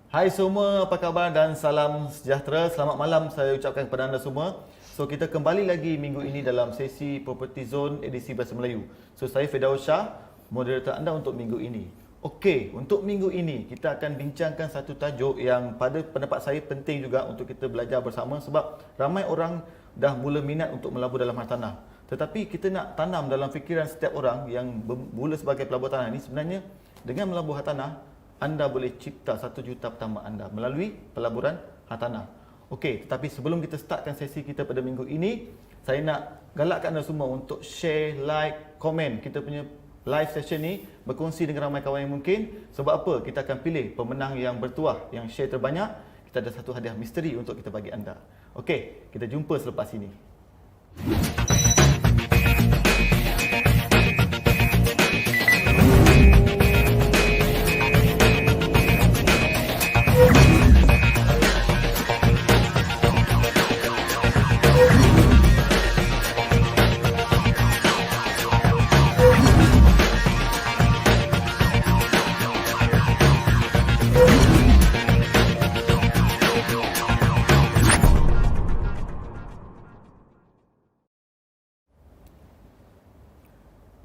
Hai semua, apa khabar dan salam sejahtera. Selamat malam saya ucapkan kepada anda semua. So, kita kembali lagi minggu ini dalam sesi Property Zone edisi Bahasa Melayu. So, saya Firdaus Shah, moderator anda untuk minggu ini. Okey, untuk minggu ini kita akan bincangkan satu tajuk yang pada pendapat saya penting juga untuk kita belajar bersama sebab ramai orang dah mula minat untuk melabur dalam hartanah. Tetapi kita nak tanam dalam fikiran setiap orang yang bermula sebagai pelabur tanah ini sebenarnya dengan melabur hartanah anda boleh cipta 1 juta pertama anda melalui pelaburan hartanah. Okey, tetapi sebelum kita startkan sesi kita pada minggu ini, saya nak galakkan anda semua untuk share, like, komen kita punya live session ni, berkongsi dengan ramai kawan yang mungkin. Sebab apa? Kita akan pilih pemenang yang bertuah, yang share terbanyak. Kita ada satu hadiah misteri untuk kita bagi anda. Okey, kita jumpa selepas ini.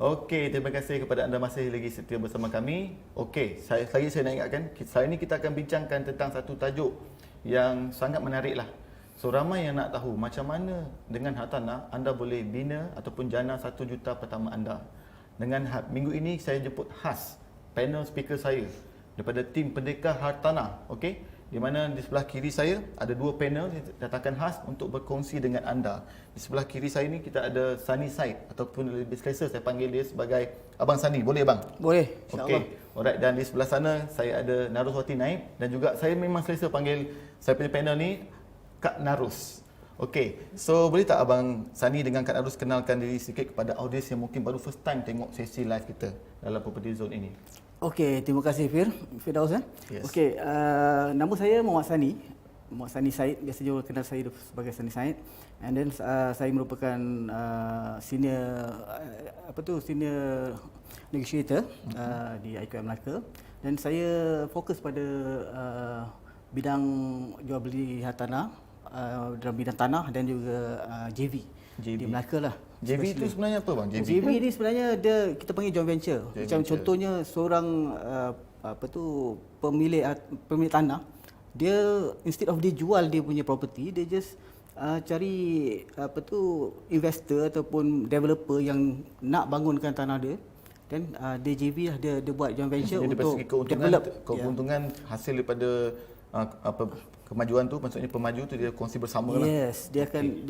Okey, terima kasih kepada anda masih lagi setia bersama kami. Okey, saya nak ingatkan, hari ini kita akan bincangkan tentang satu tajuk yang sangat menarik lah. So, ramai yang nak tahu macam mana dengan hartanah anda boleh bina ataupun jana 1 juta pertama anda. Dengan minggu ini saya jemput khas panel speaker saya daripada tim pendekar hartanah. Okey, di mana di sebelah kiri saya ada 2 panel datakan khas untuk berkongsi dengan anda. Di sebelah kiri saya ni kita ada Sani Said ataupun lebih selesa saya panggil dia sebagai Abang Sani. Boleh bang? Boleh, insyaAllah. Okey. Alright, dan di sebelah sana saya ada Naruswati Naib dan juga saya memang selesa panggil saya punya panel ni Kak Narus. Okey. So boleh tak Abang Sani dengan Kak Narus kenalkan diri sikit kepada audiens yang mungkin baru first time tengok sesi live kita dalam Property Zone ini? Okey, terima kasih Firdaus. Yes. Okey, nama saya Muhammad Sani Said, biasa juga kenal saya sebagai Sani Said. And then saya merupakan senior senior negotiator di IQM Melaka, dan saya fokus pada bidang jual beli hartanah, dalam bidang tanah dan juga JV di Melaka lah. JV itu sebenarnya apa bang? JV ni sebenarnya kita panggil joint venture. Macam contohnya seorang pemilik tanah, dia instead of dia jual dia punya property, dia just cari investor ataupun developer yang nak bangunkan tanah dia, dan dia JV lah, dia buat joint venture untuk develop keuntungan hasil daripada kemajuan tu, maksudnya pemaju tu dia kongsi bersama lah. Yes, dia akan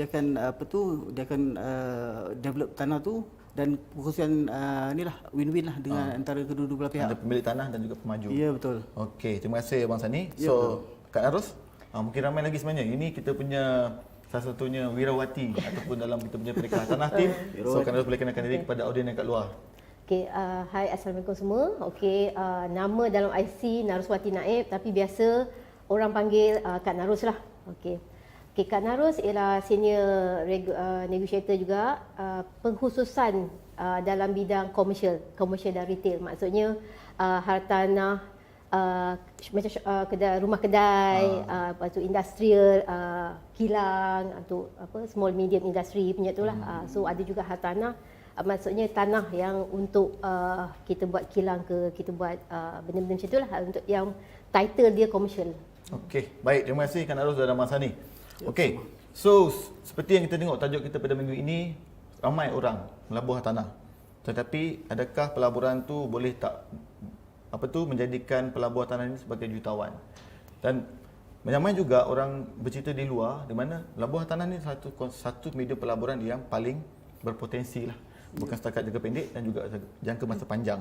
develop tanah tu, dan perkongsian inilah win-win lah dengan antara kedua-dua belah pihak. Ada pemilik tanah dan juga pemaju. Ya, betul. Okey, terima kasih Abang Sani. Ya, So, betul. Kak Narus, mungkin ramai lagi sebenarnya. Ini kita punya salah satunya Wirawati ataupun dalam kita punya pendekar tanah tim. So, Kak Narus boleh kenalkan diri kepada audiens yang kat luar. Okey, hai, Assalamualaikum semua. Okey, nama dalam IC Naruswati Naib, tapi biasa orang panggil Kak Narus lah. Okey. Okey, Kak Narus ialah senior negotiator juga, pengkhususan dalam bidang komersial dan retail. Maksudnya hartanah, macam rumah kedai, lepas tu industrial, kilang, atau small medium industry punya tu lah. So ada juga hartanah, maksudnya tanah yang untuk kita buat kilang ke, kita buat benda-benda macam tu lah, untuk yang title dia komersial. Okey, baik. Terima kasih Kak Narus dan Abang Sani. Okey, so seperti yang kita tengok tajuk kita pada minggu ini, ramai orang melabur hartanah. Tetapi adakah pelaburan tu boleh tak menjadikan pelabur hartanah ini sebagai jutawan? Dan ramai juga orang bercerita di luar di mana pelabur hartanah ni satu media pelaburan yang paling berpotensi lah. Bukan setakat jangka pendek dan juga jangka masa panjang.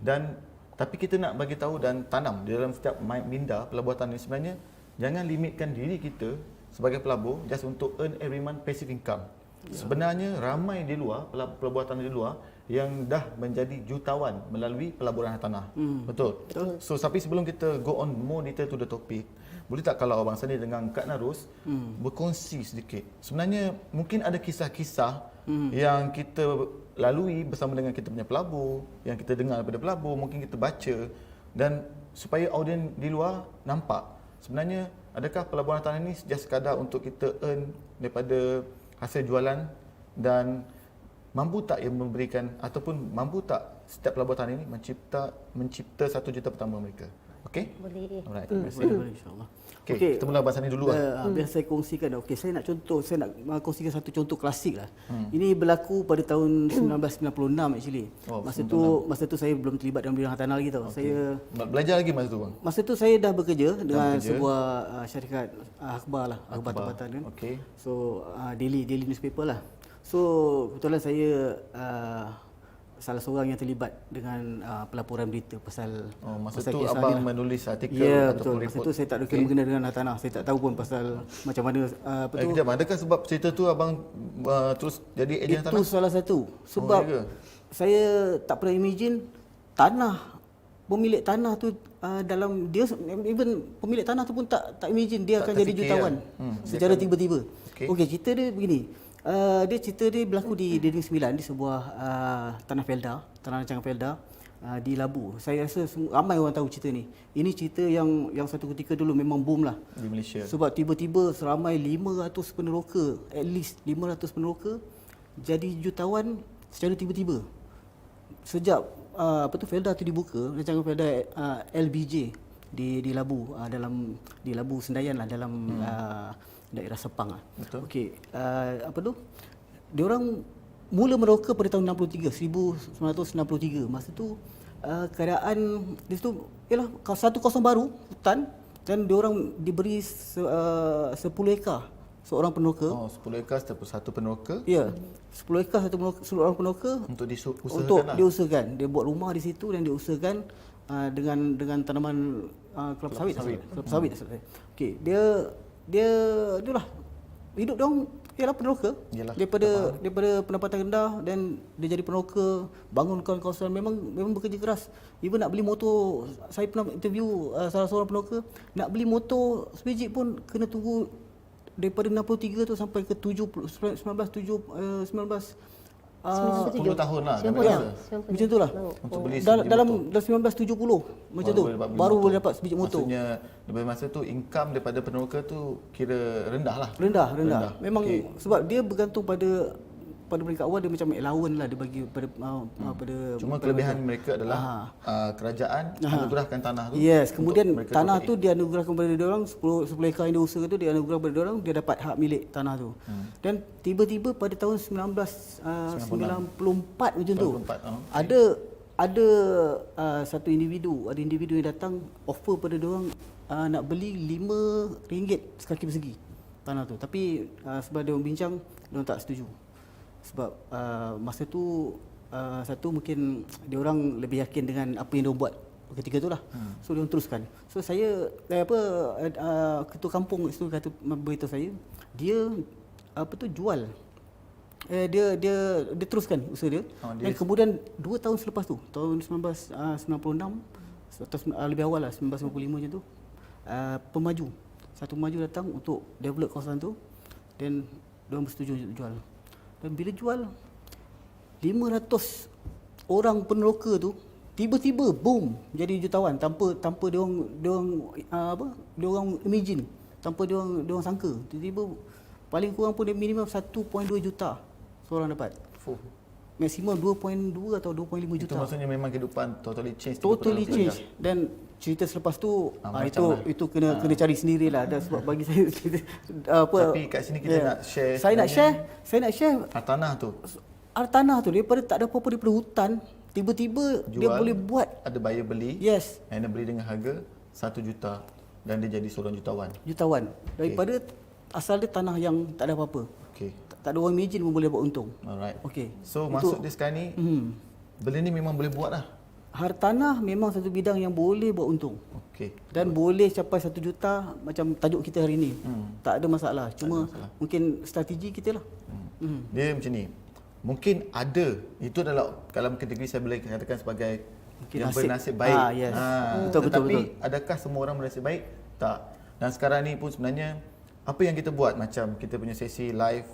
Dan tapi kita nak bagi tahu dan tanam di dalam setiap minda pelabur hartanah ini sebenarnya jangan limitkan diri kita sebagai pelabur just untuk earn every month passive income. Sebenarnya ramai di luar, pelabur hartanah di luar yang dah menjadi jutawan melalui pelaburan hartanah. Betul? So, tapi sebelum kita go on more detail to the topic, boleh tak kalau Abang Sani dengan Kak Narus berkongsi sedikit. Sebenarnya mungkin ada kisah-kisah yang kita lalui bersama dengan kita punya pelabur, yang kita dengar daripada pelabur, mungkin kita baca, dan supaya audien di luar nampak sebenarnya adakah pelaburan tanah ni just sekadar untuk kita earn daripada hasil jualan, dan mampu tak ia memberikan ataupun mampu tak setiap pelaburan tanah ini mencipta 1 juta pertama mereka. Okey? Boleh. Alright, terima kasih. Boleh insya-Allah. Okey, kita mula bahas ni dulu lah. Biar saya kongsikan. Okey, saya nak kongsikan satu contoh klasik lah. Ini berlaku pada tahun 1996 actually. Oh, Masa tu saya belum terlibat dalam bidang hartanah lagi tau. Saya belajar lagi masa tu bang. Masa tu saya dah bekerja dengan sebuah syarikat akhbar lah, akhbar tempatan kan. Okey. So daily newspaper lah. So kebetulan saya salah seorang yang terlibat dengan pelaporan berita pasal Masa pasal tu kisah abang ni lah. menulis artikel Ya, ataupun betul. Masa report. tu saya tak ada kena-mengena dengan hartanah. Saya tak tahu pun pasal macam mana apa tu. Kejap, adakah sebab cerita tu abang terus jadi ejen Itu tanah? salah satu. Sebab ya ke? saya tak pernah imagine pemilik tanah tu dalam dia, even pemilik tanah tu pun tak imagine dia akan jadi terfikir jutawan secara tiba-tiba. Okey. Okey, cerita dia begini. Cerita dia berlaku di Negeri Sembilan, di sebuah tanah rancangan Felda di Labu. Saya rasa ramai orang tahu cerita ni. Ini cerita yang satu ketika dulu memang boom lah Di Malaysia. sebab tiba-tiba seramai 500 peneroka, at least 500 peneroka jadi jutawan secara tiba-tiba. Sejak Felda tu dibuka, rancangan Felda LBJ di Labu, di Labu Sendayan lah, dalam daerah Sepang lah. Betul. Okey, diorang mula meroka pada tahun 1963. Masa tu keadaan di situ ialah satu kawasan baru, hutan, dan diorang diberi 10 ekar seorang peneroka. 10 ekar satu peneroka Ya, 10 ekar seorang peneroka untuk diusahakan untuk lah. diusahakan. Dia buat rumah di situ dan diusahakan dengan tanaman kelapa sawit. Kelapa sawit. Okey, itulah hidup dia orang ialah peneroka. Yalah, daripada pendapatan rendah, dan dia jadi peneroka, bangunkan kawasan, memang bekerja keras. Even nak beli motor, saya pernah interview salah seorang peneroka, nak beli motor sebiji pun kena tunggu daripada 63 tu sampai ke 10 tahun lah dah 90. biasa. Macam tu lah. Untuk beli Dalam 1970 macam tu baru boleh dapat sebiji motor. Maksudnya daripada masa tu income daripada peneroka tu kira rendah lah. Rendah. Memang sebab dia bergantung pada peringkat awal, dia macam allowance lah dia bagi pada Cuma kelebihan mereka adalah kerajaan anugerahkan tanah tu. Yes, kemudian untuk mereka tanah tu dia anugerahkan kepada dia orang, 10 ekar yang dia usahakan tu dia anugerah kepada dia orang, dia dapat hak milik tanah tu. Dan tiba-tiba pada tahun 1994 macam tu, ada satu individu yang datang offer pada dia orang nak beli RM5 sekaki persegi tanah tu. Tapi sebab dia orang bincang, dia orang tak setuju. Sebab masa tu satu mungkin dia orang lebih yakin dengan apa yang dia buat ketika tu lah. So dia orang teruskan. So saya ketua kampung itu kata beritahu saya, dia jual. Dia teruskan usaha dia. Dan kemudian 2 tahun selepas tu, tahun 1996 atau lebih awal lah, 1995 macam tu, satu pemaju datang untuk develop kawasan tu, dan dia orang bersetuju untuk jual. Dan bila jual, 500 orang peneroka tu tiba-tiba boom jadi jutawan tanpa dia orang imagine, tanpa dia orang sangka. Tiba-tiba paling kurang pun dia minimum 1.2 juta seorang dapat. Maksimum 2.2 atau 2.5 juta. Itu maksudnya memang kehidupan totally change. Dan cerita selepas tu itu kena cari sendirilah. Dan sebab bagi saya Tapi kat sini kita nak share. Saya nak share hartanah tu daripada tak ada apa-apa, daripada hutan tiba-tiba dia boleh buat, ada buyer beli. Yes. And dia beli dengan harga 1 juta dan dia jadi seorang jutawan. Daripada asal dia tanah yang tak ada apa-apa. Okey. Tak ada orang imagine pun boleh buat untung. Alright. Okey. So maksud dia sekarang ni benda ni memang boleh buat lah. Hartanah memang satu bidang yang boleh buat untung. Okey. Dan boleh capai 1 juta macam tajuk kita hari ni. Tak ada masalah. Cuma mungkin strategi kita lah. Dia macam ni. Mungkin ada, itu adalah dalam kategori saya boleh katakan sebagai mungkin yang bernasib baik. Yes. Tetapi Betul. adakah semua orang bernasib baik? Tak. Dan sekarang ni pun sebenarnya apa yang kita buat macam kita punya sesi live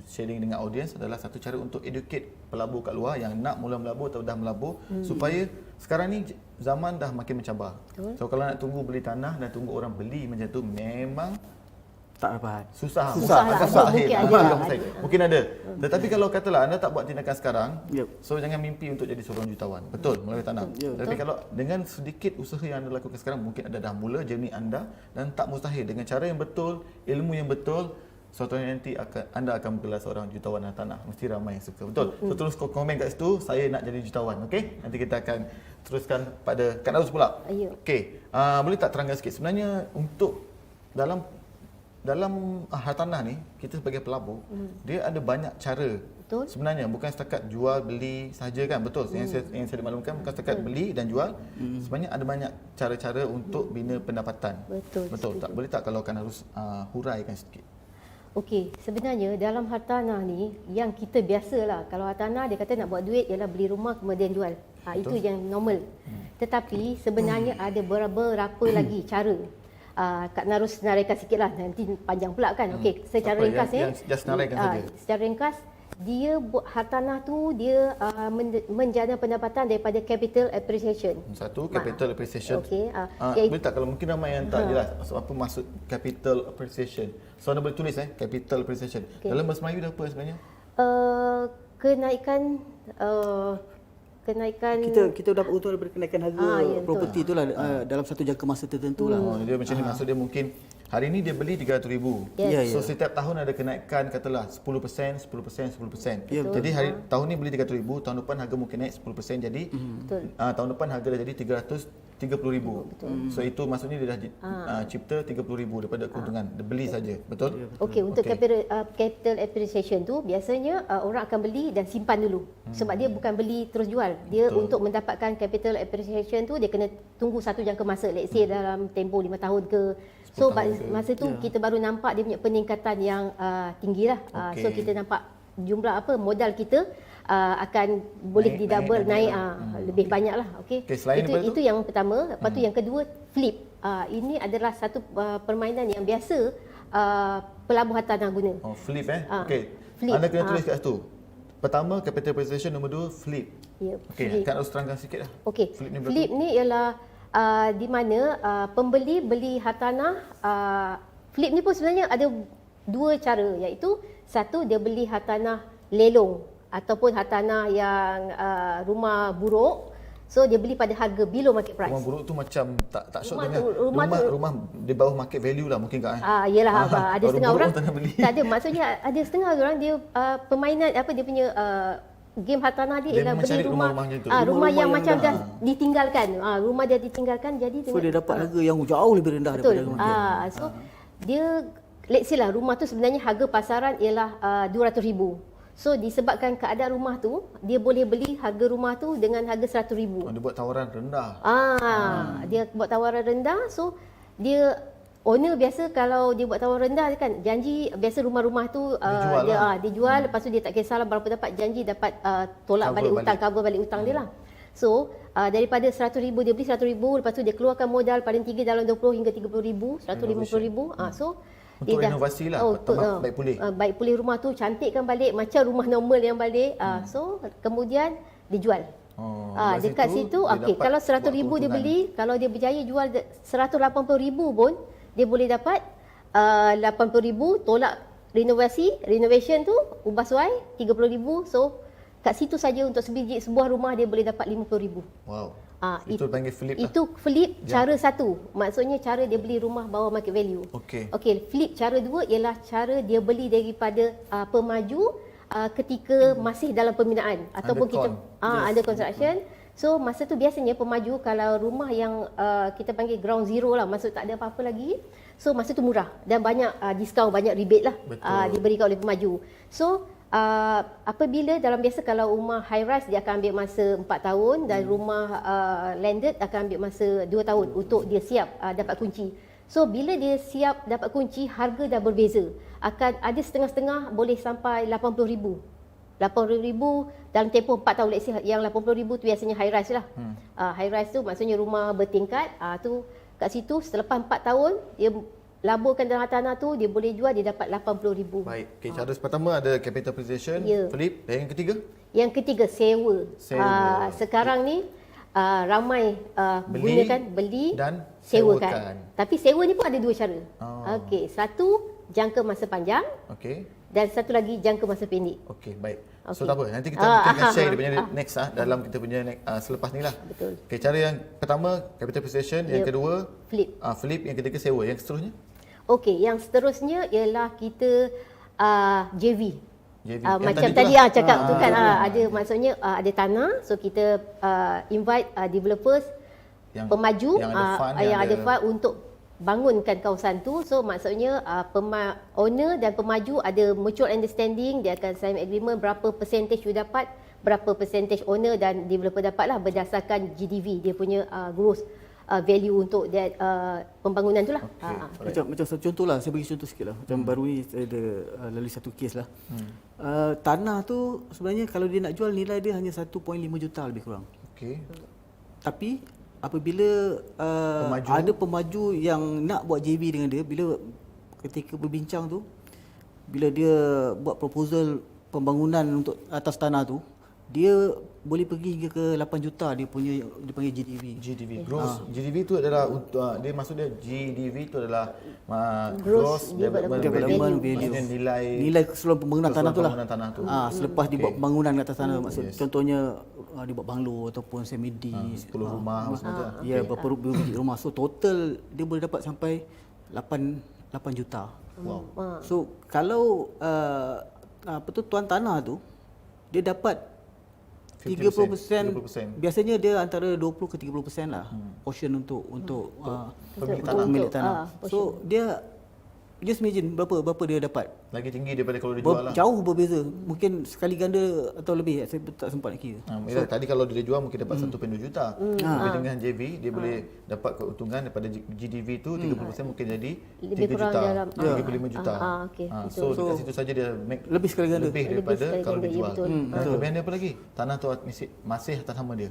sharing dengan audience adalah satu cara untuk educate pelabur kat luar yang nak mula melabur atau dah melabur supaya sekarang ni zaman dah makin mencabar. Betul. So kalau nak tunggu beli tanah dan tunggu orang beli macam tu memang Tak dapat. susah. Susah lah. Agak mustahil. Mungkin ada Bukan lah. mustahil. Mungkin ada. Tetapi kalau katalah anda tak buat tindakan sekarang, Yep. so jangan mimpi untuk jadi seorang jutawan. Betul, melalui tanah. Ya, Tapi kalau dengan sedikit usaha yang anda lakukan sekarang, mungkin anda dah mula journey anda dan tak mustahil dengan cara yang betul, ilmu yang betul, suatu hari nanti anda akan bergelar seorang jutawan tanah. Mesti ramai yang suka. Betul. So terus komen kat situ, saya nak jadi jutawan. Okey? Nanti kita akan teruskan pada Kak Narus pula. Ayo. Okey. Boleh tak terangkan sikit sebenarnya untuk dalam hartanah ni, kita sebagai pelabur, dia ada banyak cara. Betul. Sebenarnya bukan setakat jual beli saja kan, betul. Yang saya dimaklumkan bukan setakat beli dan jual. Sebenarnya ada banyak cara-cara untuk bina pendapatan. Betul. Betul tak? Boleh tak kalau kan harus huraikan sikit? Okey, sebenarnya dalam hartanah ni yang kita biasalah, kalau hartanah dia kata nak buat duit ialah beli rumah kemudian jual. Itu yang normal. Tetapi sebenarnya ada beberapa lagi cara. Kak Narus senaraikan sikit lah, nanti panjang pula kan. Okey, secara Apa ringkas yang just senaraikan saja. Secara ringkas, dia buat hartanah tu dia menjana pendapatan daripada capital appreciation. Satu, capital appreciation. Okey, Boleh tak kalau mungkin ramai yang tak jelas apa maksud capital appreciation. So anda boleh tulis capital appreciation. Okey. Dalam bahasa Melayu dia apa sebenarnya? Kenaikan Kita dapat untung daripada kenaikan harga ya, betul. properti itulah dalam satu jangka masa tertentu lah. Dia macam ni, maksud dia mungkin hari ni dia beli 300,000. Yes. Ya, So ya. setiap tahun ada kenaikan katalah 10%, 10%. Ya, Jadi tahun ni beli 300,000, tahun depan harga mungkin naik 10%, jadi Betul. tahun depan harga dah jadi 330,000. So itu maksudnya dia dah cipta 30,000 daripada keuntungan. Dia beli saja, betul? Okey, untuk capital appreciation tu biasanya orang akan beli dan simpan dulu. Sebab dia bukan beli terus jual. Dia untuk mendapatkan capital appreciation tu dia kena tunggu satu jangka masa, let's say dalam tempoh 5 tahun ke. So masa tu kita baru nampak dia punya peningkatan yang tinggi lah. So kita nampak jumlah modal kita akan boleh didouble naik lebih banyak lah. Okey. Selain daripada Itu yang pertama. Lepas tu yang kedua, flip. Ini adalah satu permainan yang biasa pelabur hartanah guna. Oh, flip Okey. Flip. Anda kena tulis kat situ. Pertama capital appreciation, nombor 2 flip. Ya, Okey, kan harus terangkan sikit lah. Okey. Flip ni berapa? Flip ni ialah di mana pembeli beli hartanah. Flip ni pun sebenarnya ada dua cara, iaitu satu dia beli hartanah lelong ataupun hartanah yang rumah buruk. So dia beli pada harga below market price. Rumah buruk tu macam tak short Rumah dengan tu- rumah di bawah market value lah mungkin Kak. Yelah, ada Baru setengah buruk orang tak nak beli. tak ada, maksudnya ada setengah orang dia permainan dia punya game hartanah dia Dia ialah mencari beli rumah rumah-rumah macam tu. rumah Rumah-rumah yang yang macam dah- dah ditinggalkan. Rumah dia ditinggalkan, jadi So dia dapat harga yang jauh lebih rendah betul. daripada market. So dia let's say lah rumah tu sebenarnya harga pasaran ialah 200,000. So disebabkan keadaan rumah tu, dia boleh beli harga rumah tu dengan harga 100,000. Dia buat tawaran rendah. Dia buat tawaran rendah, so dia owner biasa kalau dia buat tawaran rendah kan janji biasa rumah-rumah tu Dijual dia lah. dia jual, lepas tu dia tak kisahlah berapa dapat, janji dapat tolak Cover balik balik. hutang, cover balik hutang dia lah. So daripada 100,000 dia beli 100,000, lepas tu dia keluarkan modal paling tinggi dalam 20 hingga 30,000, 150,000. So Untuk dia renovasi lah, baik pulih. baik pulih rumah tu, cantikkan balik macam rumah normal yang balik. So kemudian dijual. Kat Dekat situ dia okey, dapat kalau 100,000 buat dia keuntungan. beli, kalau dia berjaya jual 180,000 pun dia boleh dapat 80,000 tolak renovation tu ubah suai 30,000. So kat situ saja untuk sebiji sebuah rumah dia boleh dapat 50,000. Wow. It- Itu panggil flip lah. Itu flip cara satu. Maksudnya cara dia beli rumah bawah market value. Okey. Okey, flip cara dua ialah cara dia beli daripada pemaju ketika masih dalam pembinaan ataupun kita under construction. So masa tu biasanya pemaju kalau rumah yang kita panggil ground zero lah, maksud tak ada apa-apa lagi. So masa tu murah dan banyak diskaun, banyak rebate lah diberikan oleh pemaju. So apabila dalam biasa kalau rumah high rise dia akan ambil masa 4 tahun dan rumah landed akan ambil masa 2 tahun untuk dia siap dapat kunci. So bila dia siap dapat kunci, harga dah berbeza. Akan ada setengah-setengah boleh sampai 80,000. 80,000 dalam tempoh 4 tahun. Let's say yang 80,000 tu biasanya high rise lah. High rise tu maksudnya rumah bertingkat. Tu kat situ selepas 4 tahun dia laburkan dalam tanah tu, dia boleh jual, dia dapat 80,000. Baik. Okey, cara pertama ada capital appreciation, Ya. flip, dan yang ketiga Yang ketiga sewa. Sewa. Sekarang ni ramai Beli gunakan beli dan sewakan. sewakan. Tapi sewa ni pun ada dua cara. Oh. Okey, satu jangka masa panjang okey. dan satu lagi jangka masa pendek. Okey, baik. So Okey. tak apa, nanti kita mungkin akan share dia punya ah. next dalam kita punya selepas ni lah. Betul. Okey, cara yang pertama capital appreciation, yang Yep. kedua Flip. flip, yang ketiga sewa, yang seterusnya Okey, yang seterusnya ialah kita JV. JV. Yang Macam tadi tadi tu lah. cakap tu kan ada maksudnya ada tanah, so kita invite developers Yang- pemaju yang ada fund, yang ada fund untuk bangunkan kawasan tu. So maksudnya owner dan pemaju ada mutual understanding, dia akan sign agreement berapa percentage you dapat, berapa percentage owner dan developer dapatlah berdasarkan GDV, dia punya gross value untuk that pembangunan tu lah. Okay. Macam contoh lah, saya bagi contoh sikit lah. Macam baru ni saya ada lalui satu kes lah. Tanah tu sebenarnya kalau dia nak jual nilai dia hanya 1.5 juta lebih kurang. Okey. Tapi apabila ada pemaju yang nak buat JV dengan dia, bila ketika berbincang tu, bila dia buat proposal pembangunan untuk atas tanah tu, dia boleh pergi hingga ke 8 juta dia panggil GDV. GDV gross. GDV tu adalah untuk dia maksud dia GDV tu adalah gross development value. maksudnya Nilai keseluruhan pembangunan tanah tu lah. Pembangunan tanah tu. Selepas dia buat bangunan kat atas tanah, maksud contohnya dia buat banglo ataupun semedi, 10 rumah semua tu. ya berapa biji rumah. So total dia boleh dapat sampai 8 juta. Wow. So kalau tuan tanah tu dia dapat 30%, 30%. biasanya dia antara 20 ke 30% lah portion untuk pemilik Untuk- tanah. pemilik untuk, tanah. portion. So dia just imagine berapa dia dapat. Lagi tinggi daripada kalau dia jual lah. Jauh berbeza. Mungkin sekali ganda atau lebih. Saya tak sempat nak kira. Tadi kalau dia jual mungkin dapat 1.2 juta. Tapi dengan JV dia boleh dapat keuntungan daripada GDV tu 30% mungkin jadi 3 Lebih kurang juta, dalam 35 juta. okey, So dekat situ saja dia make Lebih sekali ganda. lebih daripada sekali kalau ganda, dia ya, jual. betul. Dan kelebihan dia apa lagi? Tanah tu masih atas nama dia.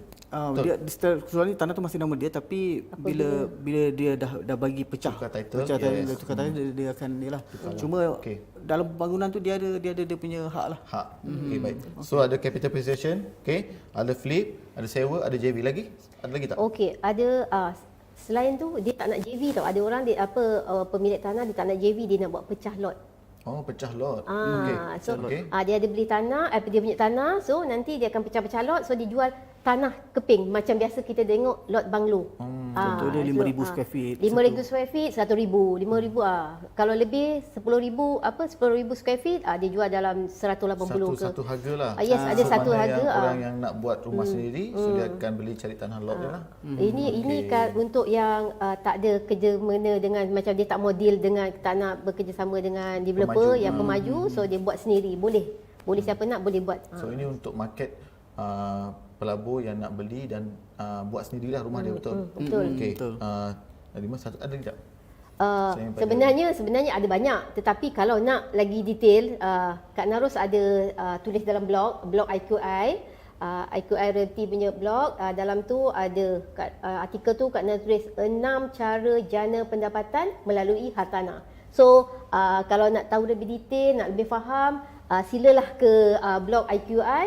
Dia keseluruhan ni tanah tu masih nama dia, tapi bila dia dah bagi pecah Tukar title, tukar title, dia akan ni lah. Cuma Okey. dalam pembangunan tu dia ada dia punya hak lah. Hak. Okey, baik. So ada capital appreciation, okey, ada flip, ada sewa, ada JV lagi. Ada lagi tak? Okey, ada selain tu dia tak nak JV tau. Ada orang dia pemilik tanah dia tak nak JV, dia nak buat pecah lot. Oh, pecah lot. So Okey. dia ada beli tanah, dia punya tanah, so nanti dia akan pecah-pecah lot, so dia jual tanah keping macam biasa kita tengok lot banglo. Contoh dia 5,000 square feet. 5,000 square feet 100,000, 5,000 Kalau lebih 10,000 10,000 square feet dia jual dalam 180 ke. Satu harga lah. Yes, ada satu mana harga. Yang orang yang nak buat rumah sendiri, so dia akan beli cari tanah lot dia lah. Ini kan untuk yang tak ada kerja mena dengan macam dia tak mau deal dengan tak nak bekerjasama dengan developer yang pemaju, so dia buat sendiri. Boleh siapa nak boleh buat. So ini untuk market pelabur yang nak beli dan buat sendirilah rumah dia, betul? Betul. Okey. Betul. Nadimah satu ada tak? Sebenarnya ada banyak, tetapi kalau nak lagi detail, Kak Narus ada tulis dalam blog IQI, IQI Realty punya blog. Dalam tu ada artikel tu Kak Narus tulis 6 cara jana pendapatan melalui hartanah. So kalau nak tahu lebih detail, nak lebih faham, silalah ke blog IQI,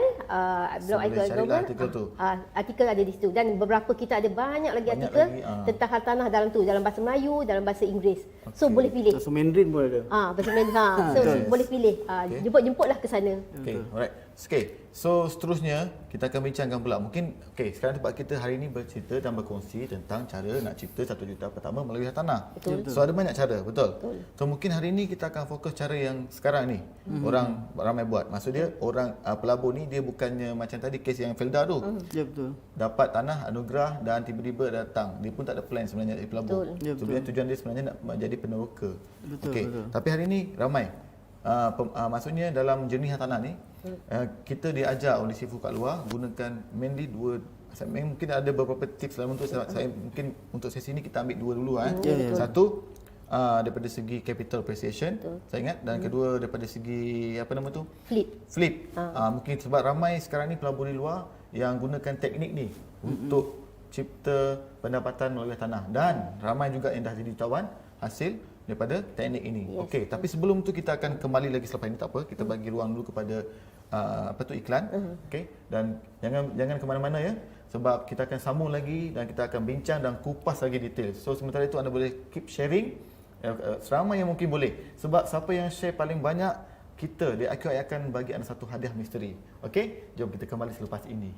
blog Boleh IQI carilah Global. artikel tu. Artikel ada di situ dan beberapa kita ada banyak lagi Banyak artikel lagi, tentang hartanah dalam tu, dalam bahasa Melayu, dalam bahasa Inggeris. So boleh pilih. So Mandarin pun ada. Bahasa Melayu. So boleh pilih. Jemputlah ke sana. Okey, alright. Okay. So seterusnya kita akan bincangkan pula. Mungkin sekarang tempat kita hari ini bercerita dan berkongsi tentang cara nak cipta 1 juta pertama melalui hartanah. Betul. So ada banyak cara, betul? So mungkin hari ini kita akan fokus cara yang sekarang ni orang ramai buat. Maksud dia orang pelabur ni dia bukannya macam tadi kes yang Felda tu. Ya betul. Dapat tanah anugerah dan tiba-tiba datang. Dia pun tak ada plan sebenarnya dari pelabur. Betul. Ya, Sebenarnya tujuan dia sebenarnya nak menjadi peneroka. Betul, Okey. betul. Tapi hari ini ramai. Maksudnya dalam jernih hartanah ni kita diajar oleh cifu kat luar gunakan mainly dua. Mungkin ada beberapa tips dalam untuk saya mungkin untuk sesi ni kita ambil dua dulu Satu daripada segi capital appreciation, saya ingat, dan kedua daripada segi apa nama tu? Flip. Mungkin sebab ramai sekarang ni pelabur di luar yang gunakan teknik ni untuk cipta pendapatan melalui tanah, dan ramai juga yang dah jadi jutawan hasil daripada teknik ini. Yes. Okey, tapi sebelum tu kita akan kembali lagi selepas ini, tak apa, kita bagi ruang dulu kepada iklan. Okey, dan jangan ke mana-mana ya, sebab kita akan sambung lagi dan kita akan bincang dan kupas lagi detail. So sementara itu anda boleh keep sharing seramai yang mungkin boleh. Sebab siapa yang share paling banyak, kita di IQI akan bagi anda satu hadiah misteri. Okey, jom kita kembali selepas ini.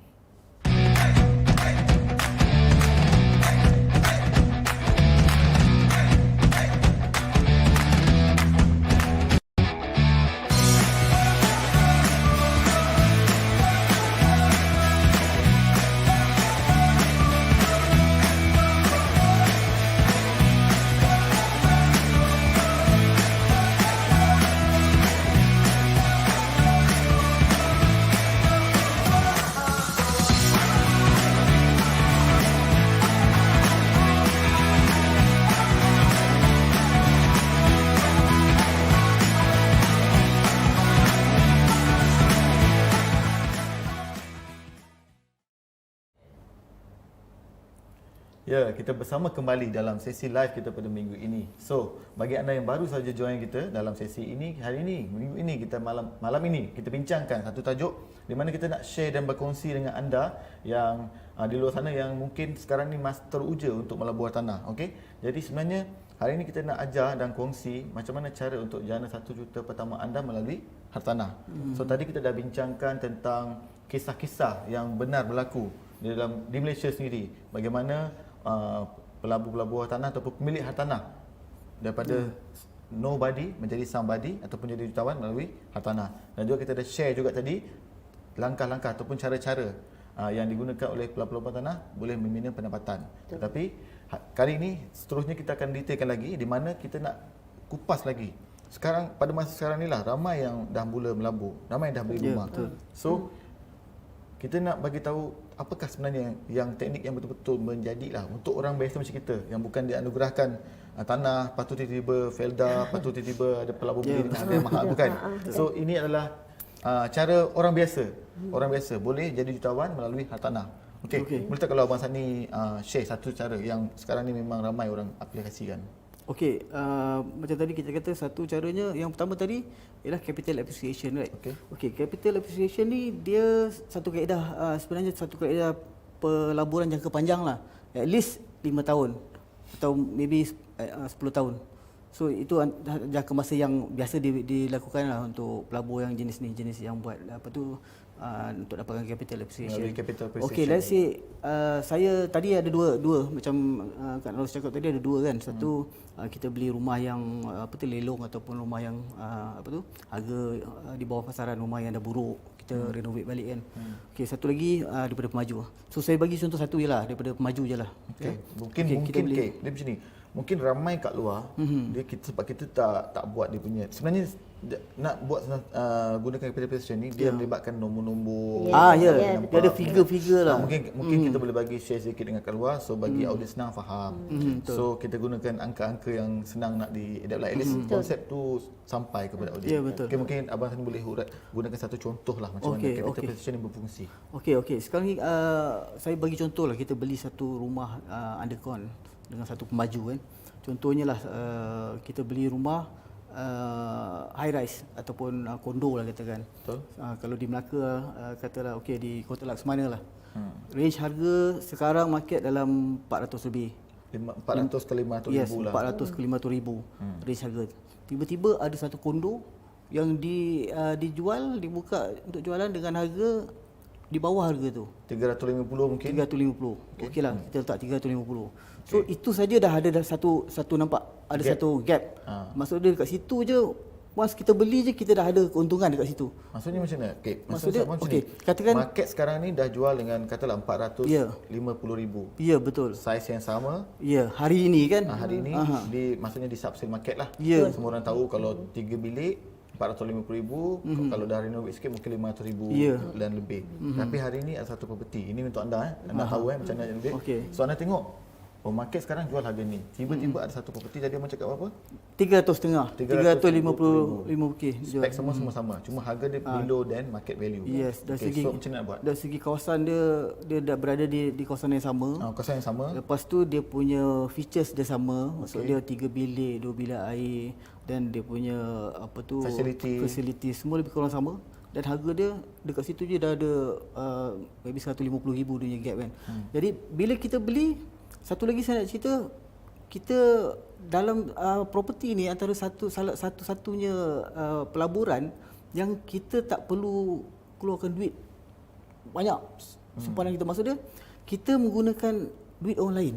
Ya, kita bersama kembali dalam sesi live kita pada minggu ini. So, bagi anda yang baru saja join kita dalam sesi ini, hari ini, minggu ini, kita malam ini, kita bincangkan satu tajuk di mana kita nak share dan berkongsi dengan anda yang di luar sana yang mungkin sekarang ni masih teruja untuk melabur tanah. Okey? Jadi sebenarnya hari ini kita nak ajar dan kongsi macam mana cara untuk jana 1 juta pertama anda melalui hartanah. So, tadi kita dah bincangkan tentang kisah-kisah yang benar berlaku di Malaysia sendiri. Bagaimana pelabur-pelabur hartanah ataupun pemilik hartanah daripada nobody menjadi somebody ataupun jadi jutawan melalui hartanah. Dan juga kita dah share juga tadi langkah-langkah ataupun cara-cara yang digunakan oleh pelabur-pelabur hartanah boleh meminta pendapatan. Tetapi kali ini seterusnya kita akan detailkan lagi di mana kita nak kupas lagi. Sekarang pada masa sekarang ni lah ramai yang dah mula melabur, ramai yang dah beli rumah. So kita nak bagi tahu apakah sebenarnya yang teknik yang betul-betul menjadilah untuk orang biasa macam kita yang bukan dianugerahkan tanah, lepas tu tiba-tiba Felda, lepas tu tiba-tiba ada pelabur beli dengan harga mahal, bukan. So ini adalah cara orang biasa boleh jadi jutawan melalui hartanah. Okey, boleh tak kalau Abang Sani share satu cara yang sekarang ni memang ramai orang aplikasikan? Okey, macam tadi kita kata satu caranya, yang pertama tadi ialah capital appreciation, right? Okey, capital appreciation ni dia satu kaedah, sebenarnya satu kaedah pelaburan jangka panjang lah. At least 5 tahun atau maybe 10 tahun. So itu jangka masa yang biasa dilakukan lah untuk pelabur yang jenis ni, jenis yang buat apa tu untuk dapatkan capital appreciation. Okey, let's say saya tadi ada dua macam Kak Narus cakap tadi ada dua kan. Satu kita beli rumah yang lelong ataupun rumah yang harga di bawah pasaran, rumah yang dah buruk, kita renovate balik kan. Okey, satu lagi daripada pemaju. So saya bagi contoh satu jelah daripada pemaju jelah. Okey. Mungkin dia macam ni. Mungkin ramai kat luar sebab kita tak buat dia punya. Sebenarnya nak buat gunakan capital appreciation ni dia melibatkan nombor-nombor. Dia ada figure-figure lah. Mungkin kita boleh bagi share sedikit dengan kat luar so bagi audiens senang faham. So kita gunakan angka-angka yang senang nak di-adapt lah. At least konsep tu sampai kepada audiens. Okay, mungkin Abang Sani boleh gunakan satu contoh lah macam mana capital appreciation ni berfungsi. Okey. Sekarang ni saya bagi contoh lah, kita beli satu rumah undercon dengan satu pemaju kan. Contohnya lah kita beli rumah high rise ataupun kondo lah katakan. Kalau di Melaka katalah okey di Kota Laksmana lah. Range harga sekarang market dalam 400 lebih. 400 ke 500 ribu lah. 400 ke 500 ribu range harga. Tiba-tiba ada satu kondo yang dijual, dibuka untuk jualan dengan harga di bawah harga tu. 350 mungkin. 350. Okeylah, kita letak 350. So itu saja dah ada satu nampak ada satu gap. Maksud dia dekat situ je, once kita beli je kita dah ada keuntungan dekat situ. Maksudnya macam mana? Maksudnya katakan market sekarang ni dah jual dengan katalah 450,000. Ya, betul. Saiz yang sama. Ya, hari ini kan. Hari ini maksudnya di subsale market lah. Semua orang tahu kalau 3 bilik 450,000, kalau dah renovate sikit mungkin 500,000 dan lebih. Tapi hari ini ada satu property. Ini untuk anda anda tahu macam mana lebih. So anda tengok Oh, market sekarang jual harga ni. Tiba-tiba ada satu property tadi abang cakap berapa? 300.5, 355 Spek semua sama. Cuma harga dia below than market value. Yes, dari okay, segi so macam mana nak buat? dari segi kawasan dia dah berada di kawasan yang sama. Kawasan yang sama. Lepas tu dia punya features dia sama. Maksud dia 3 bilik, 2 bilik air, dan dia punya apa tu facility semua lebih kurang sama. Dan harga dia dekat situ je dah ada maybe 150,000 dia punya gap kan. Jadi bila kita beli, satu lagi saya nak cerita, kita dalam property ni antara satu-satunya pelaburan yang kita tak perlu keluarkan duit banyak simpanan kita. Maksud dia kita menggunakan duit orang lain.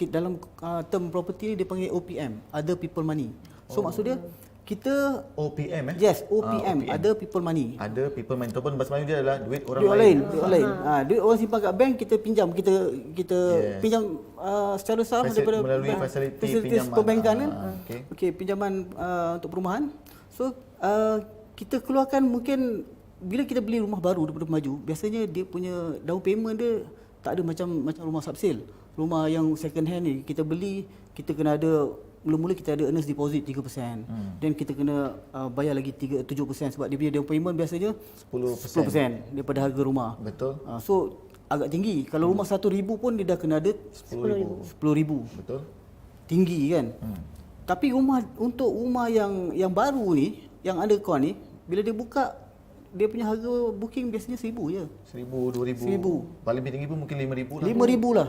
Dalam term property ni dia panggil OPM, other people money. So maksud dia kita OPM Yes, OPM, other people money. Ada people money ataupun bahasa Melayu dia adalah duit orang Duit lain. Duit orang lain. Duit orang simpan kat bank kita pinjam, kita pinjam secara sah daripada melalui fasiliti pinjaman. perbankan kan. Okey, pinjaman untuk perumahan. So kita keluarkan mungkin bila kita beli rumah baru daripada Maju, biasanya dia punya down payment dia tak ada macam rumah subsale. Rumah yang second hand ni kita beli, kita kena ada mula-mula kita ada earnest deposit 3%. Dan kita kena bayar lagi 7% sebab dia punya down payment biasanya 10% daripada harga rumah. Betul. So agak tinggi. Kalau rumah 1,000 pun dia dah kena ada 10,000. Betul. Tinggi kan? Tapi untuk rumah yang baru ni, yang ada kon ni, bila dia buka, dia punya harga booking biasanya 1,000 je. 1,000, 2,000. Paling tinggi pun mungkin 5,000 lah. 5,000 lah.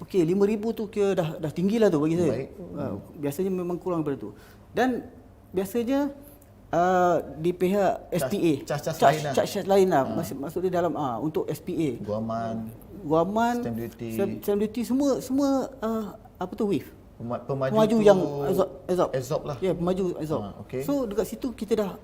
Okey, 5,000 tu kira dah tinggi lah tu bagi saya. Baik. Biasanya memang kurang daripada tu. Dan biasanya di pihak SPA charge lain lah. Maksud dia dalam untuk SPA, guaman, stamp duty semua apa tu wave. Pemaju yang absorb lah. Ya, pemaju absorb. Okay. So dekat situ kita dah